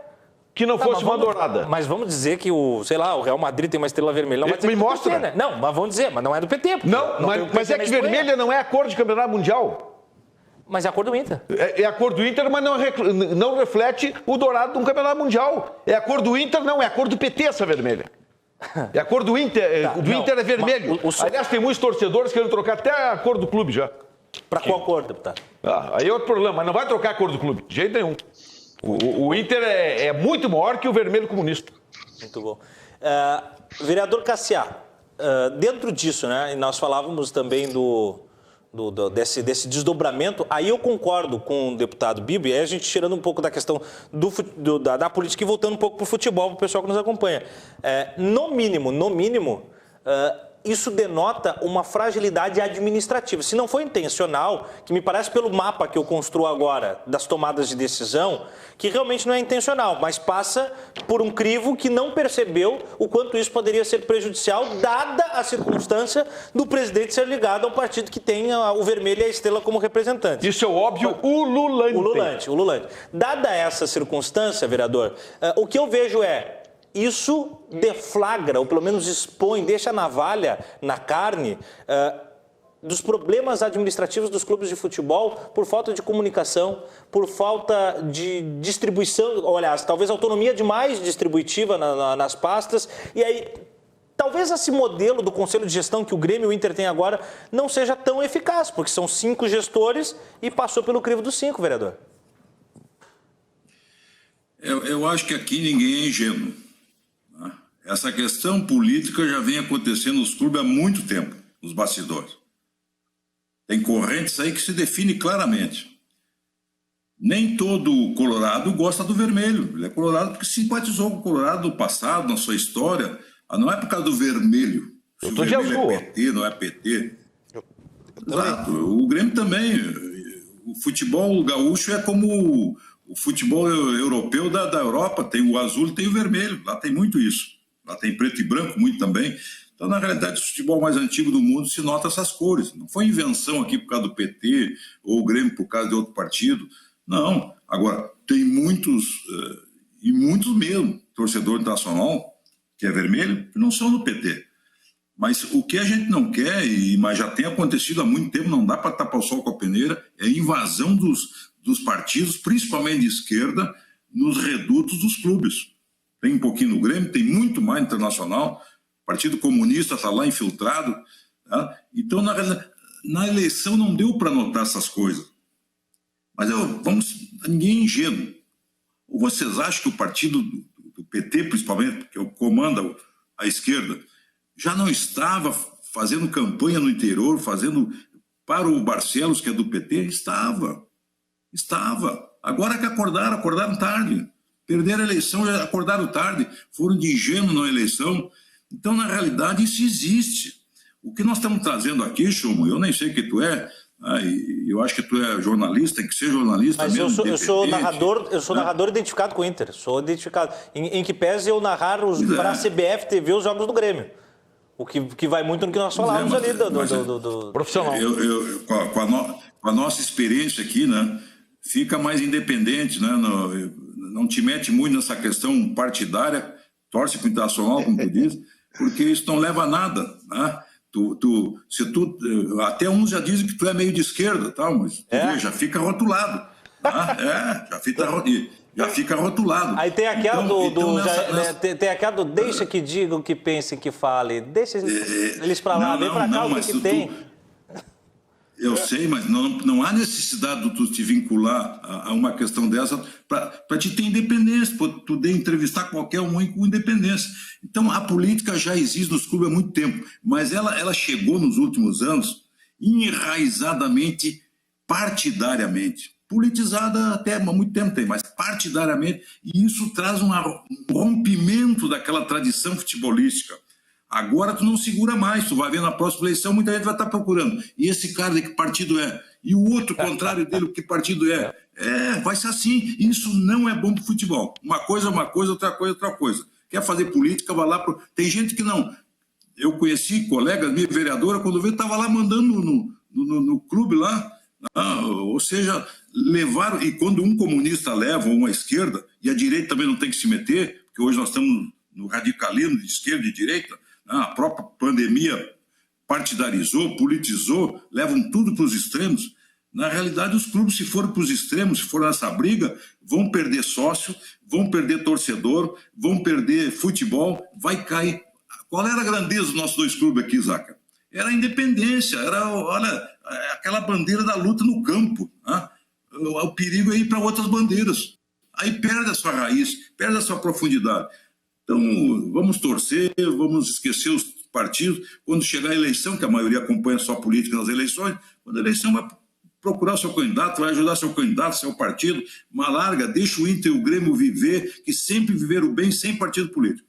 que não fosse uma dourada. Mas vamos dizer que o Real Madrid tem uma estrela vermelha. Não vai dizer Me que mostra. PT, né? Não, mas vamos dizer, mas não é do PT. Não, mas é que vermelha não é a cor de campeonato mundial. Mas é a cor do Inter. É a cor do Inter, mas não reflete o dourado de um campeonato mundial. É a cor do Inter, não, é a cor do PT essa vermelha. É a cor do Inter, Inter é vermelho. Aliás, tem muitos torcedores querendo trocar até a cor do clube já. Para qual cor, deputado? Aí é outro problema, mas não vai trocar a cor do clube, de jeito nenhum. O Inter é muito maior que o vermelho comunista. Muito bom. Vereador Cassiá, dentro disso, né, nós falávamos também desse desdobramento, aí eu concordo com o deputado Bibo, e aí a gente tirando um pouco da questão da política e voltando um pouco para o futebol, para o pessoal que nos acompanha. No mínimo, isso denota uma fragilidade administrativa. Se não for intencional, que me parece pelo mapa que eu construo agora das tomadas de decisão, que realmente não é intencional, mas passa por um crivo que não percebeu o quanto isso poderia ser prejudicial, dada a circunstância do presidente ser ligado ao partido que tem o vermelho e a estrela como representantes. Isso é óbvio, ululante. Ululante. Dada essa circunstância, vereador, o que eu vejo isso deflagra, ou pelo menos expõe, deixa a navalha na carne dos problemas administrativos dos clubes de futebol por falta de comunicação, por falta de distribuição, aliás, talvez autonomia demais distributiva nas pastas, e aí talvez esse modelo do conselho de gestão que o Grêmio e o Inter tem agora não seja tão eficaz, porque são 5 gestores e passou pelo crivo dos 5, vereador. Eu acho que aqui ninguém é ingênuo. Tá? Essa questão política já vem acontecendo nos clubes há muito tempo, nos bastidores. Tem correntes aí que se define claramente. Nem todo colorado gosta do vermelho. Ele é colorado porque simpatizou com o Colorado no passado, na sua história. Não é por causa do vermelho. Se o vermelho é PT, não é PT. Exato. O Grêmio também. O futebol gaúcho é como o futebol europeu da Europa. Tem o azul e tem o vermelho. Lá tem muito isso. Lá tem preto e branco muito também. Então, na realidade, o futebol mais antigo do mundo se nota essas cores. Não foi invenção aqui por causa do PT ou o Grêmio por causa de outro partido. Não. Agora, tem muitos, e muitos mesmo, torcedor internacional, que é vermelho, que não são do PT. Mas o que a gente não quer, mas já tem acontecido há muito tempo, não dá para tapar o sol com a peneira, é a invasão dos partidos, principalmente de esquerda, nos redutos dos clubes. Tem um pouquinho no Grêmio, tem muito mais internacional. O Partido Comunista está lá infiltrado. Tá? Então, na eleição não deu para notar essas coisas. Mas ninguém é ingênuo. Ou vocês acham que o partido do PT, principalmente, que comanda a esquerda, já não estava fazendo campanha no interior, fazendo para o Barcelos, que é do PT? Estava. Agora que acordaram tarde. Perderam a eleição, já acordaram tarde. Foram de ingênuo na eleição. Então, na realidade, isso existe. O que nós estamos trazendo aqui, Chumo, eu nem sei o que tu é, eu acho que tu é jornalista, tem que ser jornalista. Mas mesmo, eu sou narrador identificado com o Inter. Sou identificado. Em que pese eu narrar para a CBF TV os jogos do Grêmio. O que vai muito no que nós falávamos ali do profissional. Com a nossa experiência aqui, né, fica mais independente, né, não te mete muito nessa questão partidária, torce para o Internacional, como tu diz, porque isso não leva a nada, né? Até uns já dizem que tu é meio de esquerda, tal, mas vê, já fica rotulado. Já fica rotulado. Aí tem aquela tem aquela do deixa que digam, que pensem, que falem. Deixa eles para lá, vem para cá o que tem. Eu sei, mas não há necessidade de tu te vincular a uma questão dessa para te ter independência, para tu poder entrevistar qualquer um com independência. Então, a política já existe nos clubes há muito tempo, mas ela chegou nos últimos anos enraizadamente, partidariamente. Politizada até há muito tempo tem, mas partidariamente, e isso traz um rompimento daquela tradição futebolística. Agora tu não segura mais, tu vai ver na próxima eleição, muita gente vai estar procurando. E esse cara de que partido é? E o outro contrário dele, que partido é? Vai ser assim. Isso não é bom pro futebol. Uma coisa, outra coisa. Quer fazer política, vai lá Tem gente que não. Eu conheci colegas, minha vereadora, quando veio, estava lá mandando no clube lá. Ou seja, levaram. E quando um comunista leva uma esquerda, e a direita também não tem que se meter, porque hoje nós estamos no radicalismo de esquerda e de direita. A própria pandemia partidarizou, politizou, levam tudo para os extremos. Na realidade, os clubes, se forem para os extremos, se for nessa briga, vão perder sócio, vão perder torcedor, vão perder futebol, vai cair. Qual era a grandeza dos nossos dois clubes aqui, Zaca? Era a independência, era, olha, aquela bandeira da luta no campo. O perigo é ir para outras bandeiras. Aí perde a sua raiz, perde a sua profundidade. Então, vamos torcer, vamos esquecer os partidos. Quando chegar a eleição, que a maioria acompanha só a política nas eleições, quando a eleição vai procurar o seu candidato, vai ajudar seu candidato, seu partido, uma larga, deixa o Inter e o Grêmio viver, que sempre viveram bem sem partido político.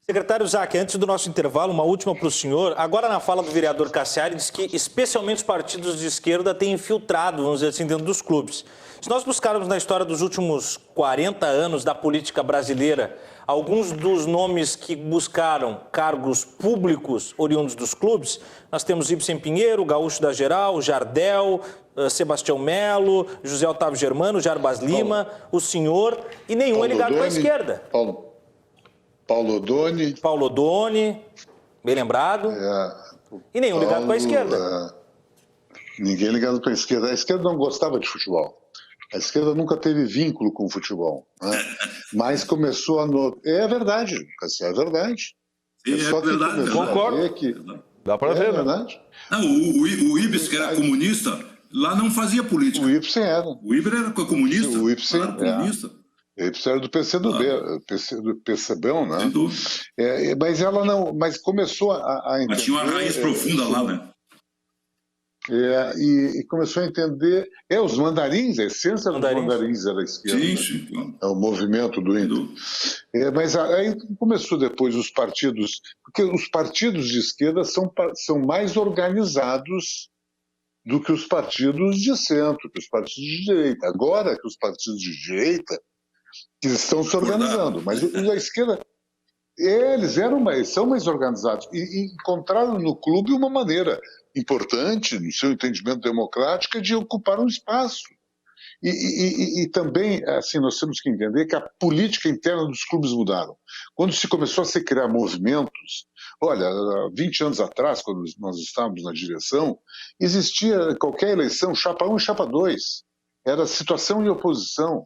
Secretário Zac, antes do nosso intervalo, uma última para o senhor. Agora, na fala do vereador Cassiari, diz que especialmente os partidos de esquerda têm infiltrado, vamos dizer assim, dentro dos clubes. Se nós buscarmos na história dos últimos 40 anos da política brasileira, alguns dos nomes que buscaram cargos públicos oriundos dos clubes, nós temos Ibsen Pinheiro, Gaúcho da Geral, Jardel, Sebastião Melo, José Otávio Germano, Jarbas Lima, o senhor, e nenhum é ligado com a esquerda. Paulo Odoni, bem lembrado, e nenhum ligado com a esquerda. Ninguém ligado com a esquerda. A esquerda não gostava de futebol. A esquerda nunca teve vínculo com o futebol, né? Mas começou a... É verdade, Cassiano, é verdade. Sim, Só que verdade. Concordo. Que... Dá para ver, né? verdade. Não, o Ibis, que era comunista, lá não fazia política. O Ibsen era. O Ibis era comunista. O Ibsen era comunista. O Ibsen era do PCdoB, do PCbão, né? Sem dúvida. Mas ela não... Mas começou a entender... Mas tinha uma raiz profunda lá, né? E começou a entender... os mandarins, a essência dos mandarins era a esquerda. Sim, claro. É o movimento do Índio. Mas aí começou depois os partidos... Porque os partidos de esquerda são mais organizados do que os partidos de centro, que os partidos de direita. Agora que os partidos de direita que estão se organizando, mas os da esquerda... Eles são mais organizados e encontraram no clube uma maneira importante, no seu entendimento democrático, de ocupar um espaço. E também, assim, nós temos que entender que a política interna dos clubes mudaram. Quando se começou a se criar movimentos, olha, 20 anos atrás, quando nós estávamos na direção, existia qualquer eleição, chapa 1 e chapa 2. Era situação e oposição.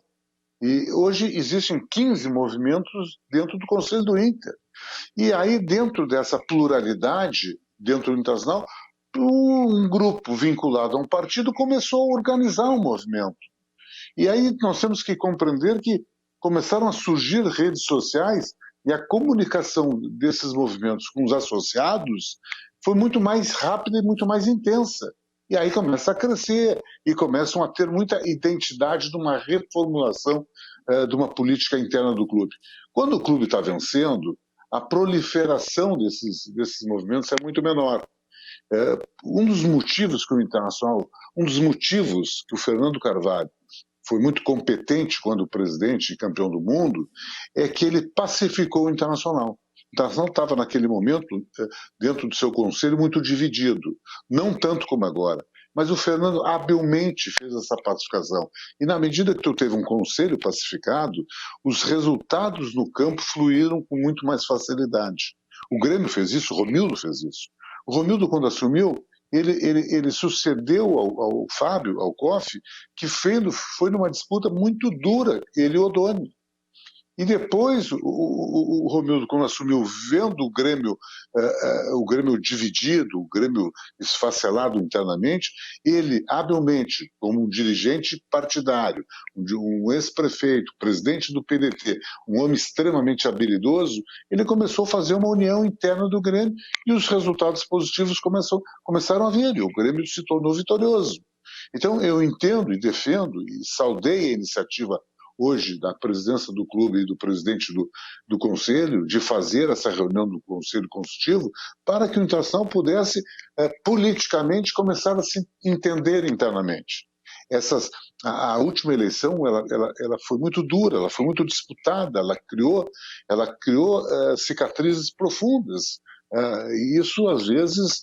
E hoje existem 15 movimentos dentro do Conselho do Inter. E aí, dentro dessa pluralidade, dentro do Internacional, um grupo vinculado a um partido começou a organizar um movimento. E aí nós temos que compreender que começaram a surgir redes sociais e a comunicação desses movimentos com os associados foi muito mais rápida e muito mais intensa. E aí começa a crescer e começam a ter muita identidade de uma reformulação de uma política interna do clube. Quando o clube está vencendo, a proliferação desses movimentos é muito menor. Um dos motivos que o Internacional, um dos motivos que o Fernando Carvalho foi muito competente quando presidente e campeão do mundo, é que ele pacificou o Internacional. O Internacional estava, naquele momento, dentro do seu conselho, muito dividido. Não tanto como agora. Mas o Fernando habilmente fez essa pacificação. E na medida que tu teve um conselho pacificado, os resultados no campo fluíram com muito mais facilidade. O Grêmio fez isso, o Romildo fez isso. O Romildo, quando assumiu, ele sucedeu ao Fábio, ao Koff, que foi numa disputa muito dura, ele e o Odoni. E depois, o Romildo, quando assumiu, vendo o Grêmio dividido, o Grêmio esfacelado internamente, ele, habilmente, como um dirigente partidário, um ex-prefeito, presidente do PDT, um homem extremamente habilidoso, ele começou a fazer uma união interna do Grêmio e os resultados positivos começaram a vir, e o Grêmio se tornou vitorioso. Então, eu entendo e defendo e saudei a iniciativa hoje da presidência do clube e do presidente do conselho, de fazer essa reunião do conselho consultivo, para que o Internacional pudesse politicamente começar a se entender internamente. A última eleição ela foi muito dura, ela foi muito disputada, ela criou cicatrizes profundas. E isso, às vezes,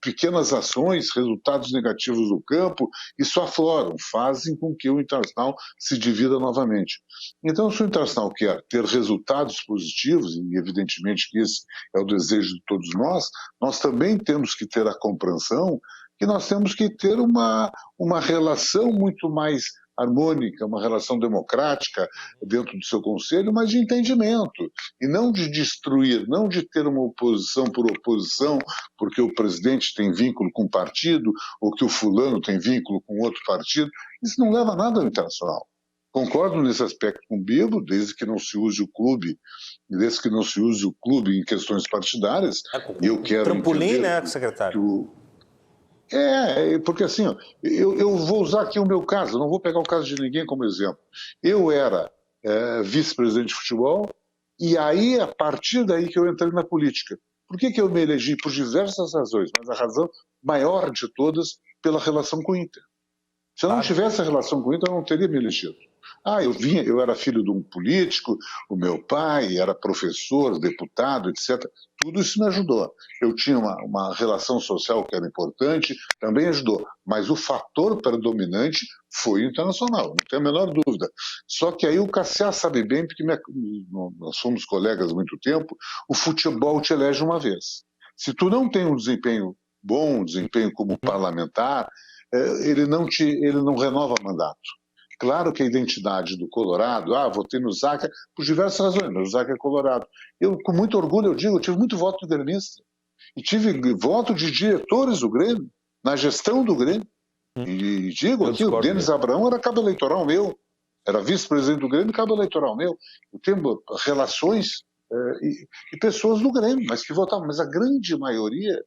pequenas ações, resultados negativos do campo, isso afloram, fazem com que o Internacional se divida novamente. Então, se o Internacional quer ter resultados positivos, e evidentemente que esse é o desejo de todos nós também temos que ter a compreensão que nós temos que ter uma relação muito mais harmônica, uma relação democrática dentro do seu conselho, mas de entendimento, e não de destruir, não de ter uma oposição por oposição, porque o presidente tem vínculo com um partido, ou que o fulano tem vínculo com outro partido. Isso não leva a nada ao Internacional. Concordo nesse aspecto com o Bibo, desde que não se use o clube em questões partidárias. Eu quero trampolim, né, secretário? Porque assim, eu vou usar aqui o meu caso, não vou pegar o caso de ninguém como exemplo. Eu era vice-presidente de futebol e aí, a partir daí que eu entrei na política. Por que eu me elegi? Por diversas razões, mas a razão maior de todas, pela relação com o Inter. Se eu não tivesse a relação com o Inter, eu não teria me elegido. Eu era filho de um político, o meu pai era professor, deputado, etc. Tudo isso me ajudou. Eu tinha uma relação social que era importante, também ajudou. Mas o fator predominante foi o Internacional, não tenho a menor dúvida. Só que aí o Cassiá sabe bem, porque nós somos colegas há muito tempo, o futebol te elege uma vez. Se tu não tem um desempenho bom, um desempenho como parlamentar, ele não renova mandato. Claro que a identidade do Colorado, votei no Zaca por diversas razões, mas o Zaca é colorado. Eu, com muito orgulho, eu digo, eu tive muito voto de gremista. E tive voto de diretores do Grêmio, na gestão do Grêmio. E digo aqui, o Denis Abraão era cabo eleitoral meu, era vice-presidente do Grêmio e cabo eleitoral meu. Eu tenho relações e pessoas do Grêmio, mas que votavam. Mas a grande maioria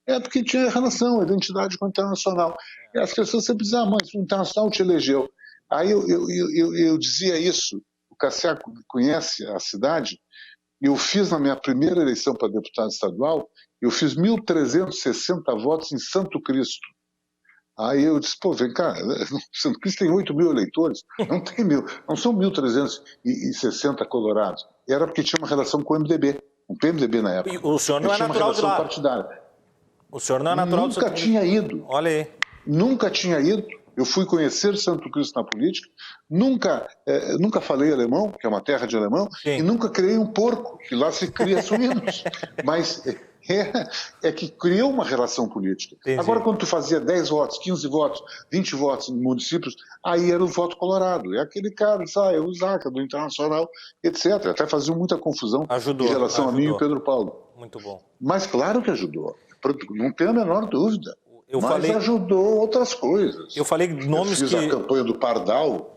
é porque tinha relação, identidade com o Internacional. E as pessoas sempre diziam, mas o Internacional te elegeu. Aí eu dizia isso, o Cassiá conhece a cidade, e eu fiz na minha primeira eleição para deputado estadual, eu fiz 1.360 votos em Santo Cristo. Aí eu disse, vem cá, Santo Cristo tem 8 mil eleitores, não tem 1.000, não são 1.360 colorados. Era porque tinha uma relação com o MDB, o PMDB na época. E o senhor não é natural de lá? Partidária. O senhor não é natural de lá? Nunca tinha ido. Olha aí. Nunca tinha ido. Eu fui conhecer Santo Cristo na política, nunca falei alemão, que é uma terra de alemão, sim, e nunca criei um porco, que lá se cria suínos. Mas é que criou uma relação política. Entendi. Agora, quando tu fazia 10 votos, 15 votos, 20 votos em municípios, aí era o voto colorado. É aquele cara, o Zaca, do Internacional, etc. Até fazia muita confusão em relação a mim e o Pedro Paulo. Muito bom. Mas claro que ajudou, não tenho a menor dúvida. Mas ajudou outras coisas. Eu falei nomes que... Eu fiz a campanha do Pardal.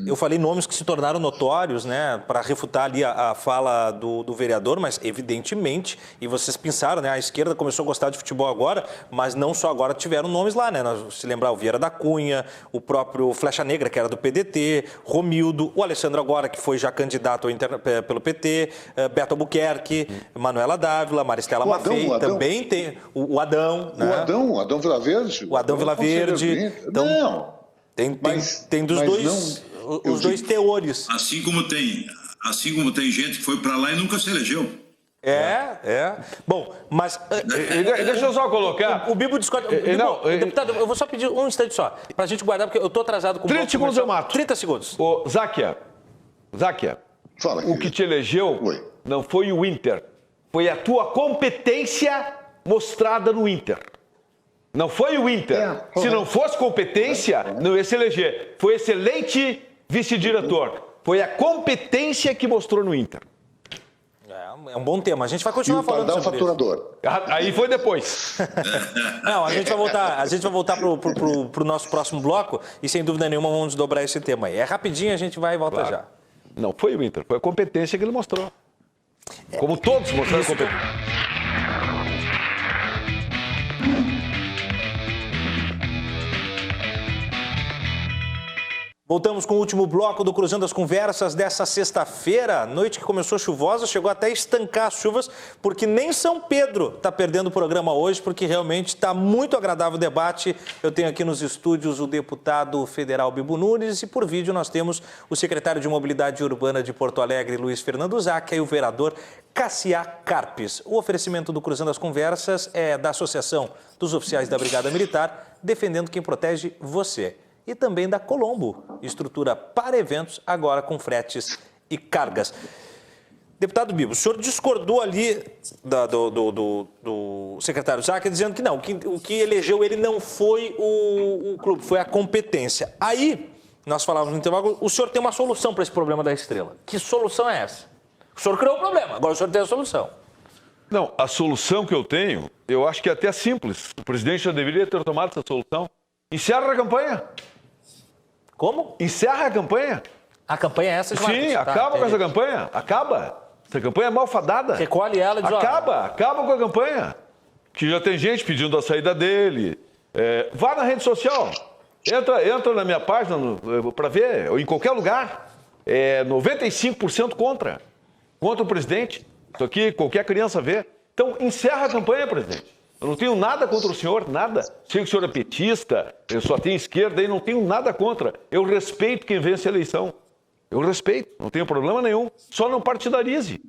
Eu falei nomes que se tornaram notórios, né, para refutar ali a fala do vereador, mas evidentemente, e vocês pensaram, né, a esquerda começou a gostar de futebol agora, mas não só agora, tiveram nomes lá, né, se lembrar o Vieira da Cunha, o próprio Flecha Negra, que era do PDT, Romildo, o Alessandro agora, que foi já candidato pelo PT, Beto Albuquerque, Manuela Dávila, Maristela Maffei, também tem o Adão, né? O Adão Vilaverde. O Adão Vilaverde. Então, não. Tem dos dois, os dois teores. Assim como tem gente que foi para lá e nunca se elegeu. Bom, mas... Deixa eu só colocar... O Bibo discorda... Deputado, eu vou só pedir um instante só, para a gente guardar, porque eu estou atrasado com o 30 segundos eu mato. 30 segundos. Ô, Záquia, fala, o que te elegeu não foi o Inter, foi a tua competência mostrada no Inter. Não foi o Inter. Se não fosse competência, não ia se eleger. Foi excelente vice-diretor. Foi a competência que mostrou no Inter. É um bom tema. A gente vai continuar falando sobre faturador. Aí foi depois. Não, a gente vai voltar pro nosso próximo bloco e, sem dúvida nenhuma, vamos desdobrar esse tema aí. É rapidinho, a gente vai e volta já. Não foi o Inter. Foi a competência que ele mostrou. Como todos mostraram competência. Voltamos com o último bloco do Cruzando as Conversas dessa sexta-feira, noite que começou chuvosa, chegou até a estancar as chuvas, porque nem São Pedro está perdendo o programa hoje, porque realmente está muito agradável o debate. Eu tenho aqui nos estúdios o deputado federal Bibo Nunes e por vídeo nós temos o secretário de Mobilidade Urbana de Porto Alegre, Luiz Fernando Záquia, e o vereador Cassiá Carpes. O oferecimento do Cruzando as Conversas é da Associação dos Oficiais da Brigada Militar, defendendo quem protege você. E também da Colombo, estrutura para eventos, agora com fretes e cargas. Deputado Bibo, o senhor discordou ali do secretário Záquia, dizendo que não, o que elegeu ele não foi o clube, foi a competência. Aí, nós falávamos no intervalo, o senhor tem uma solução para esse problema da Estrela. Que solução é essa? O senhor criou o problema, agora o senhor tem a solução. Não, a solução que eu tenho, eu acho que é até simples. O presidente já deveria ter tomado essa solução. Encerra a campanha. Como? Encerra a campanha. A campanha é essa, Sim, acaba com essa campanha. Acaba. Essa campanha é malfadada. Recolhe ela de acaba com a campanha. Que já tem gente pedindo a saída dele. Vá na rede social. Entra na minha página para ver, ou em qualquer lugar. 95% contra o presidente. Isso aqui qualquer criança vê. Então, encerra a campanha, presidente. Eu não tenho nada contra o senhor, nada. Sei que o senhor é petista, eu só tenho esquerda e não tenho nada contra. Eu respeito quem vence a eleição. Eu respeito, não tenho problema nenhum. Só não partidarize.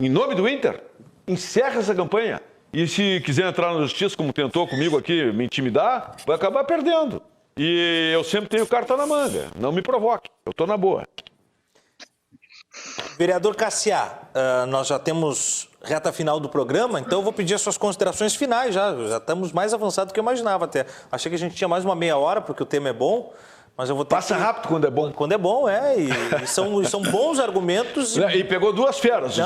Em nome do Inter, encerra essa campanha. E se quiser entrar na justiça, como tentou comigo aqui, me intimidar, vai acabar perdendo. E eu sempre tenho carta na manga. Não me provoque, eu estou na boa. Vereador Cassiá, nós já temos reta final do programa, então eu vou pedir as suas considerações finais já estamos mais avançados do que eu imaginava até. Achei que a gente tinha mais uma meia hora, porque o tema é bom, Mas eu vou ter Passa rápido quando é bom. Quando é bom, e são bons argumentos. E pegou duas feras,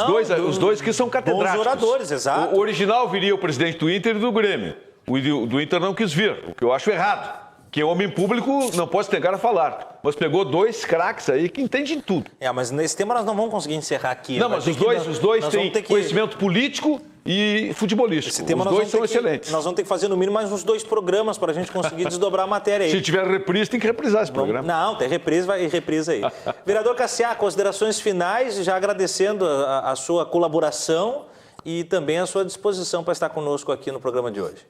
os dois que são catedráticos. Bons oradores, exato. O original viria o presidente do Inter e do Grêmio. O do Inter não quis vir, o que eu acho errado. Que homem público não pode negar a falar. Mas pegou dois craques aí que entendem tudo. Mas nesse tema nós não vamos conseguir encerrar aqui. Não, mas os dois têm conhecimento político e futebolístico. Esse tema os dois são excelentes. Nós vamos ter que fazer no mínimo mais uns 2 programas para a gente conseguir desdobrar a matéria aí. Se tiver reprise, tem que reprisar esse programa. Não, tem reprise aí. Vereador Cassiá, considerações finais, já agradecendo a sua colaboração e também a sua disposição para estar conosco aqui no programa de hoje.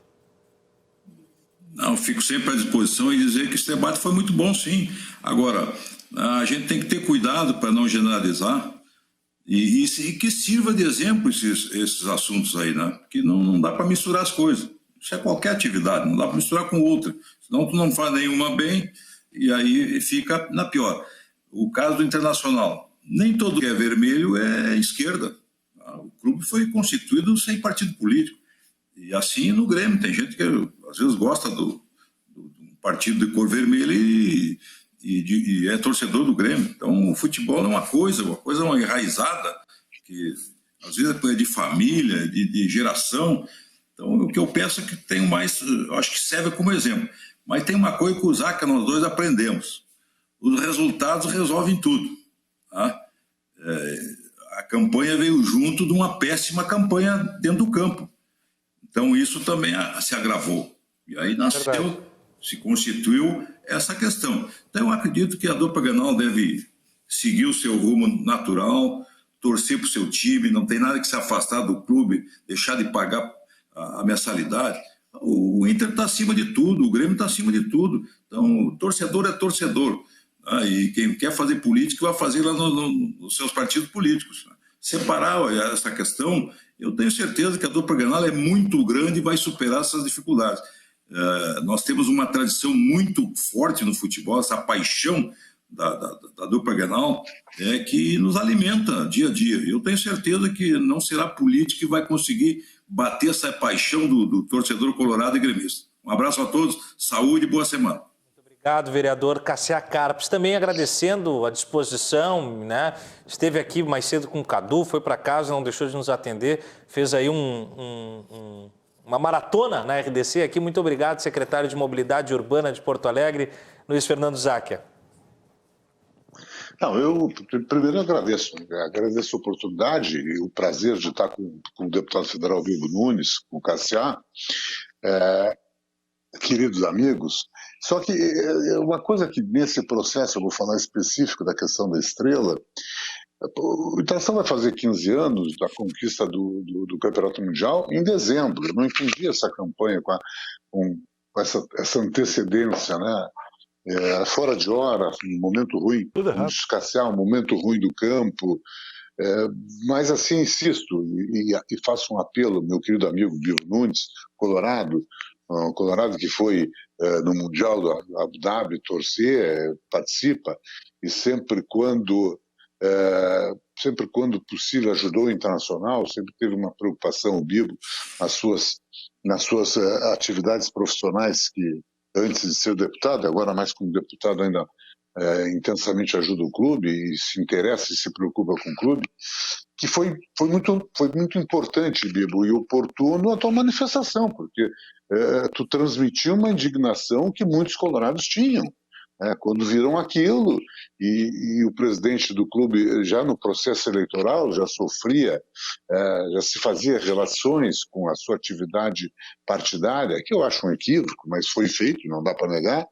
Não, fico sempre à disposição e dizer que esse debate foi muito bom, sim. Agora, a gente tem que ter cuidado para não generalizar e que sirva de exemplo esses assuntos aí, né? Porque não dá para misturar as coisas. Isso é qualquer atividade, não dá para misturar com outra. Senão tu não faz nenhuma bem e aí fica na pior. O caso do Internacional, nem todo que é vermelho é esquerda. O clube foi constituído sem partido político. E assim no Grêmio, tem gente que às vezes gosta do partido de cor vermelha e é torcedor do Grêmio. Então o futebol é uma coisa enraizada, que às vezes é de família, de geração. Então o que eu penso é que tem mais, acho que serve como exemplo. Mas tem uma coisa que o Zaca, nós dois aprendemos. Os resultados resolvem tudo. Tá? A campanha veio junto de uma péssima campanha dentro do campo. Então, isso também se agravou. E aí se constituiu essa questão. Então, eu acredito que a dupla Grenal deve seguir o seu rumo natural, torcer para o seu time, não tem nada que se afastar do clube, deixar de pagar a mensalidade. O Inter está acima de tudo, o Grêmio está acima de tudo. Então, o torcedor é torcedor. E quem quer fazer política vai fazer lá nos seus partidos políticos. Separar essa questão, eu tenho certeza que a dupla Grenal é muito grande e vai superar essas dificuldades. Nós temos uma tradição muito forte no futebol, essa paixão da dupla Grenal que nos alimenta dia a dia. Eu tenho certeza que não será a política que vai conseguir bater essa paixão do torcedor colorado e gremista. Um abraço a todos, saúde e boa semana. Obrigado, vereador Cassiá Carpes. Também agradecendo a disposição, né? Esteve aqui mais cedo com o Cadu, foi para casa, não deixou de nos atender, fez aí uma maratona na RDC aqui. Muito obrigado, secretário de Mobilidade Urbana de Porto Alegre, Luiz Fernando Záquia. Não, eu primeiro agradeço a oportunidade e o prazer de estar com o deputado federal Bibo Nunes, com o Cassiá, queridos amigos. Só que uma coisa que nesse processo, eu vou falar específico da questão da Estrela, o Itação vai fazer 15 anos da conquista do Campeonato Mundial em dezembro. Eu não entendi essa campanha com essa antecedência, né? Fora de hora, um momento ruim, escassear, um momento ruim do campo. Mas assim, insisto e faço um apelo, meu querido amigo Bibo Nunes, Colorado que foi no Mundial do Abu Dhabi torcer, participa, e sempre quando possível ajudou o Internacional, sempre teve uma preocupação, o Bibo, nas suas atividades profissionais, que antes de ser deputado, agora mais como deputado ainda intensamente ajuda o clube e se interessa e se preocupa com o clube, que foi muito importante, Bibo, e oportuno a tua manifestação, porque tu transmitiu uma indignação que muitos colorados tinham, quando viram aquilo, e o presidente do clube já no processo eleitoral já sofria, já se fazia relações com a sua atividade partidária, que eu acho um equívoco, mas foi feito, não dá para negar.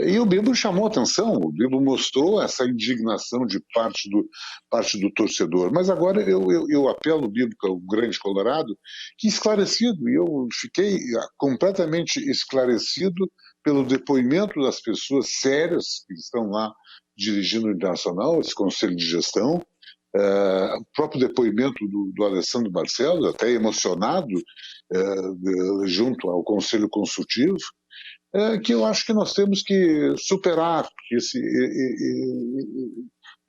E o Bibo chamou atenção, o Bibo mostrou essa indignação de parte do torcedor. Mas agora eu apelo, Bibo, que é o grande colorado, que esclarecido, e eu fiquei completamente esclarecido pelo depoimento das pessoas sérias que estão lá dirigindo o Internacional, esse conselho de gestão, o próprio depoimento do Alessandro Barcelos, até emocionado, junto ao conselho consultivo, que eu acho que nós temos que superar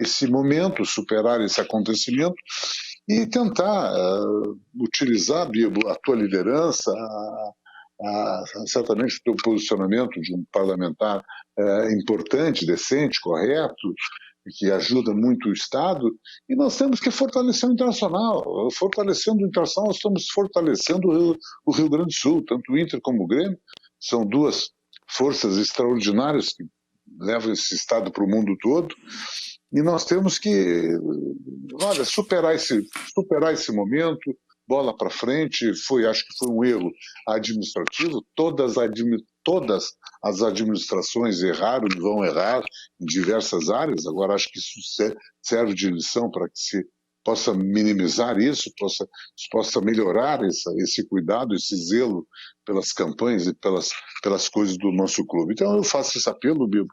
esse momento, superar esse acontecimento e tentar utilizar, Bibo, a tua liderança, certamente o teu posicionamento de um parlamentar importante, decente, correto, que ajuda muito o Estado, e nós temos que fortalecer o internacional. Fortalecendo o internacional, nós estamos fortalecendo o Rio Grande do Sul, tanto o Inter como o Grêmio. São duas forças extraordinárias que levam esse Estado para o mundo todo, e nós temos que, olha, superar esse momento, bola para frente. Acho que foi um erro administrativo. Todas as administrações erraram e vão errar em diversas áreas. Agora, acho que isso serve de lição para que se possa minimizar isso, possa melhorar esse cuidado, esse zelo pelas campanhas e pelas coisas do nosso clube. Então, eu faço esse apelo, Bibo,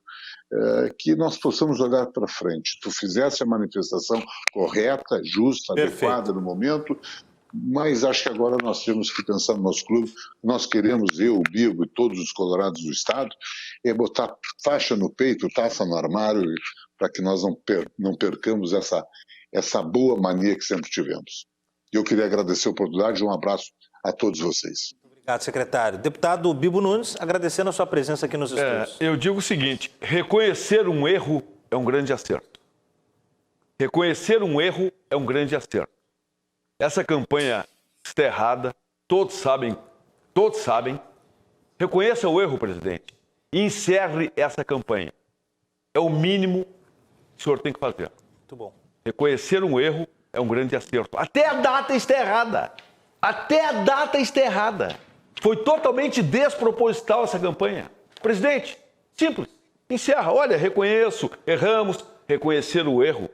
que nós possamos olhar para frente. Tu fizesse a manifestação correta, justa, adequada no momento, mas acho que agora nós temos que pensar no nosso clube. Nós queremos, eu, o Bibo e todos os colorados do Estado, botar faixa no peito, taça no armário, para que nós não percamos essa boa mania que sempre tivemos. Eu queria agradecer a oportunidade e um abraço a todos vocês. Obrigado, secretário. Deputado Bibo Nunes, agradecendo a sua presença aqui nos estúdios. Eu digo o seguinte: reconhecer um erro é um grande acerto. Reconhecer um erro é um grande acerto. Essa campanha está errada, todos sabem. Reconheça o erro, presidente, e encerre essa campanha. É o mínimo que o senhor tem que fazer. Muito bom. Reconhecer um erro é um grande acerto. Até a data está errada. Foi totalmente desproposital essa campanha. Presidente, simples, encerra. Olha, reconheço, erramos. Reconhecer o erro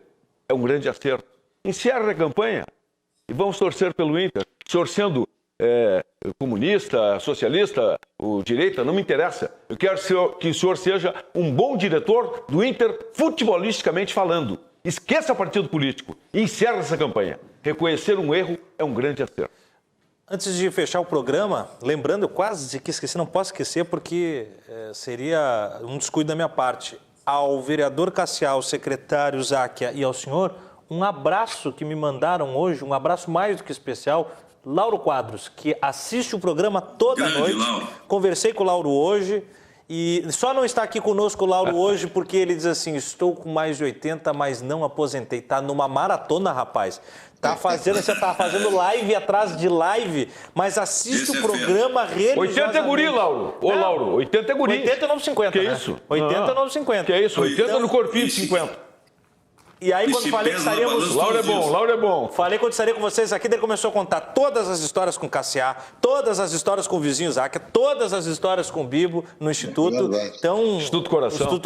é um grande acerto. Encerra a campanha. E vamos torcer pelo Inter. O senhor sendo comunista, socialista, ou direita, não me interessa. Eu quero que o senhor seja um bom diretor do Inter, futebolisticamente falando. Esqueça o partido político e encerre essa campanha. Reconhecer um erro é um grande acerto. Antes de fechar o programa, lembrando, eu quase que esqueci, não posso esquecer porque seria um descuido da minha parte. Ao vereador Cassial, ao secretário Záquia e ao senhor, um abraço que me mandaram hoje, um abraço mais do que especial, Lauro Quadros, que assiste o programa toda noite. Lauro. Conversei com o Lauro hoje e só não está aqui conosco o Lauro hoje porque ele diz assim: estou com mais de 80, mas não aposentei. Está numa maratona, rapaz. Você está fazendo live atrás de live, mas assiste o programa religiosamente. 80 é guri, Lauro. Ô, Lauro, 80 é guri. 80 é novo 50, que né? isso? 80 é novo 50. Que isso? 80 no corpinho de 50. E aí, quando falei que estaríamos... Lauro é bom. Falei quando estaria com vocês aqui, ele começou a contar todas as histórias com Cassiá, todas as histórias com o vizinho Záquia, todas as histórias com o Bibo no Instituto. Então, Instituto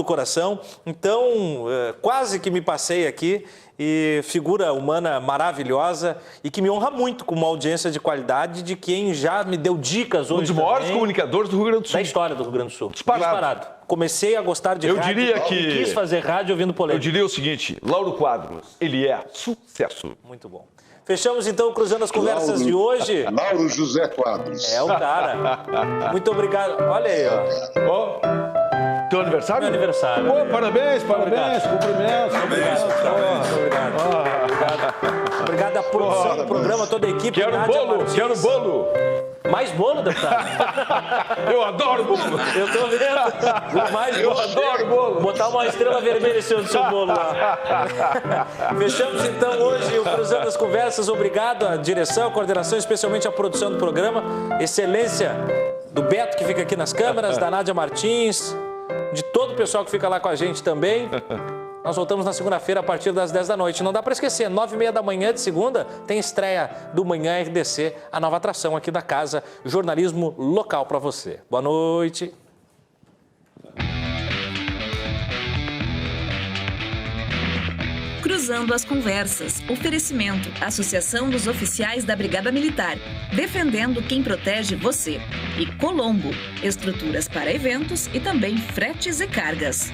Coração. Então, quase que me passei aqui. E figura humana maravilhosa e que me honra muito com uma audiência de qualidade de quem já me deu dicas hoje. Um dos maiores comunicadores do Rio Grande do Sul. Da história do Rio Grande do Sul. Disparado. Comecei a gostar de rádio e quis fazer rádio ouvindo polêmica. Eu diria o seguinte: Lauro Quadros, ele é sucesso. Muito bom. Fechamos então Cruzando as Conversas de hoje. Lauro José Quadros. É o cara. Muito obrigado. Olha aí, ó. Teu aniversário? Meu aniversário. Pô, parabéns, cumprimentos. Obrigado à produção do programa, toda a equipe. Quero bolo. Mais bolo, deputado? Eu adoro bolo. Eu tô vendo. Mais bolo. Eu adoro bolo. Botar uma estrela vermelha em cima do seu bolo lá. Fechamos então hoje o Cruzando as Conversas. Obrigado à direção, à coordenação, especialmente à produção do programa. Excelência do Beto, que fica aqui nas câmeras, da Nádia Martins, de todo o pessoal que fica lá com a gente também. Nós voltamos na segunda-feira a partir das 10 da noite. Não dá para esquecer, 9h30 da manhã de segunda tem estreia do Manhã RDC, a nova atração aqui da casa, jornalismo local para você. Boa noite. Cruzando as Conversas. Oferecimento. Associação dos Oficiais da Brigada Militar. Defendendo quem protege você. E Colombo. Estruturas para eventos e também fretes e cargas.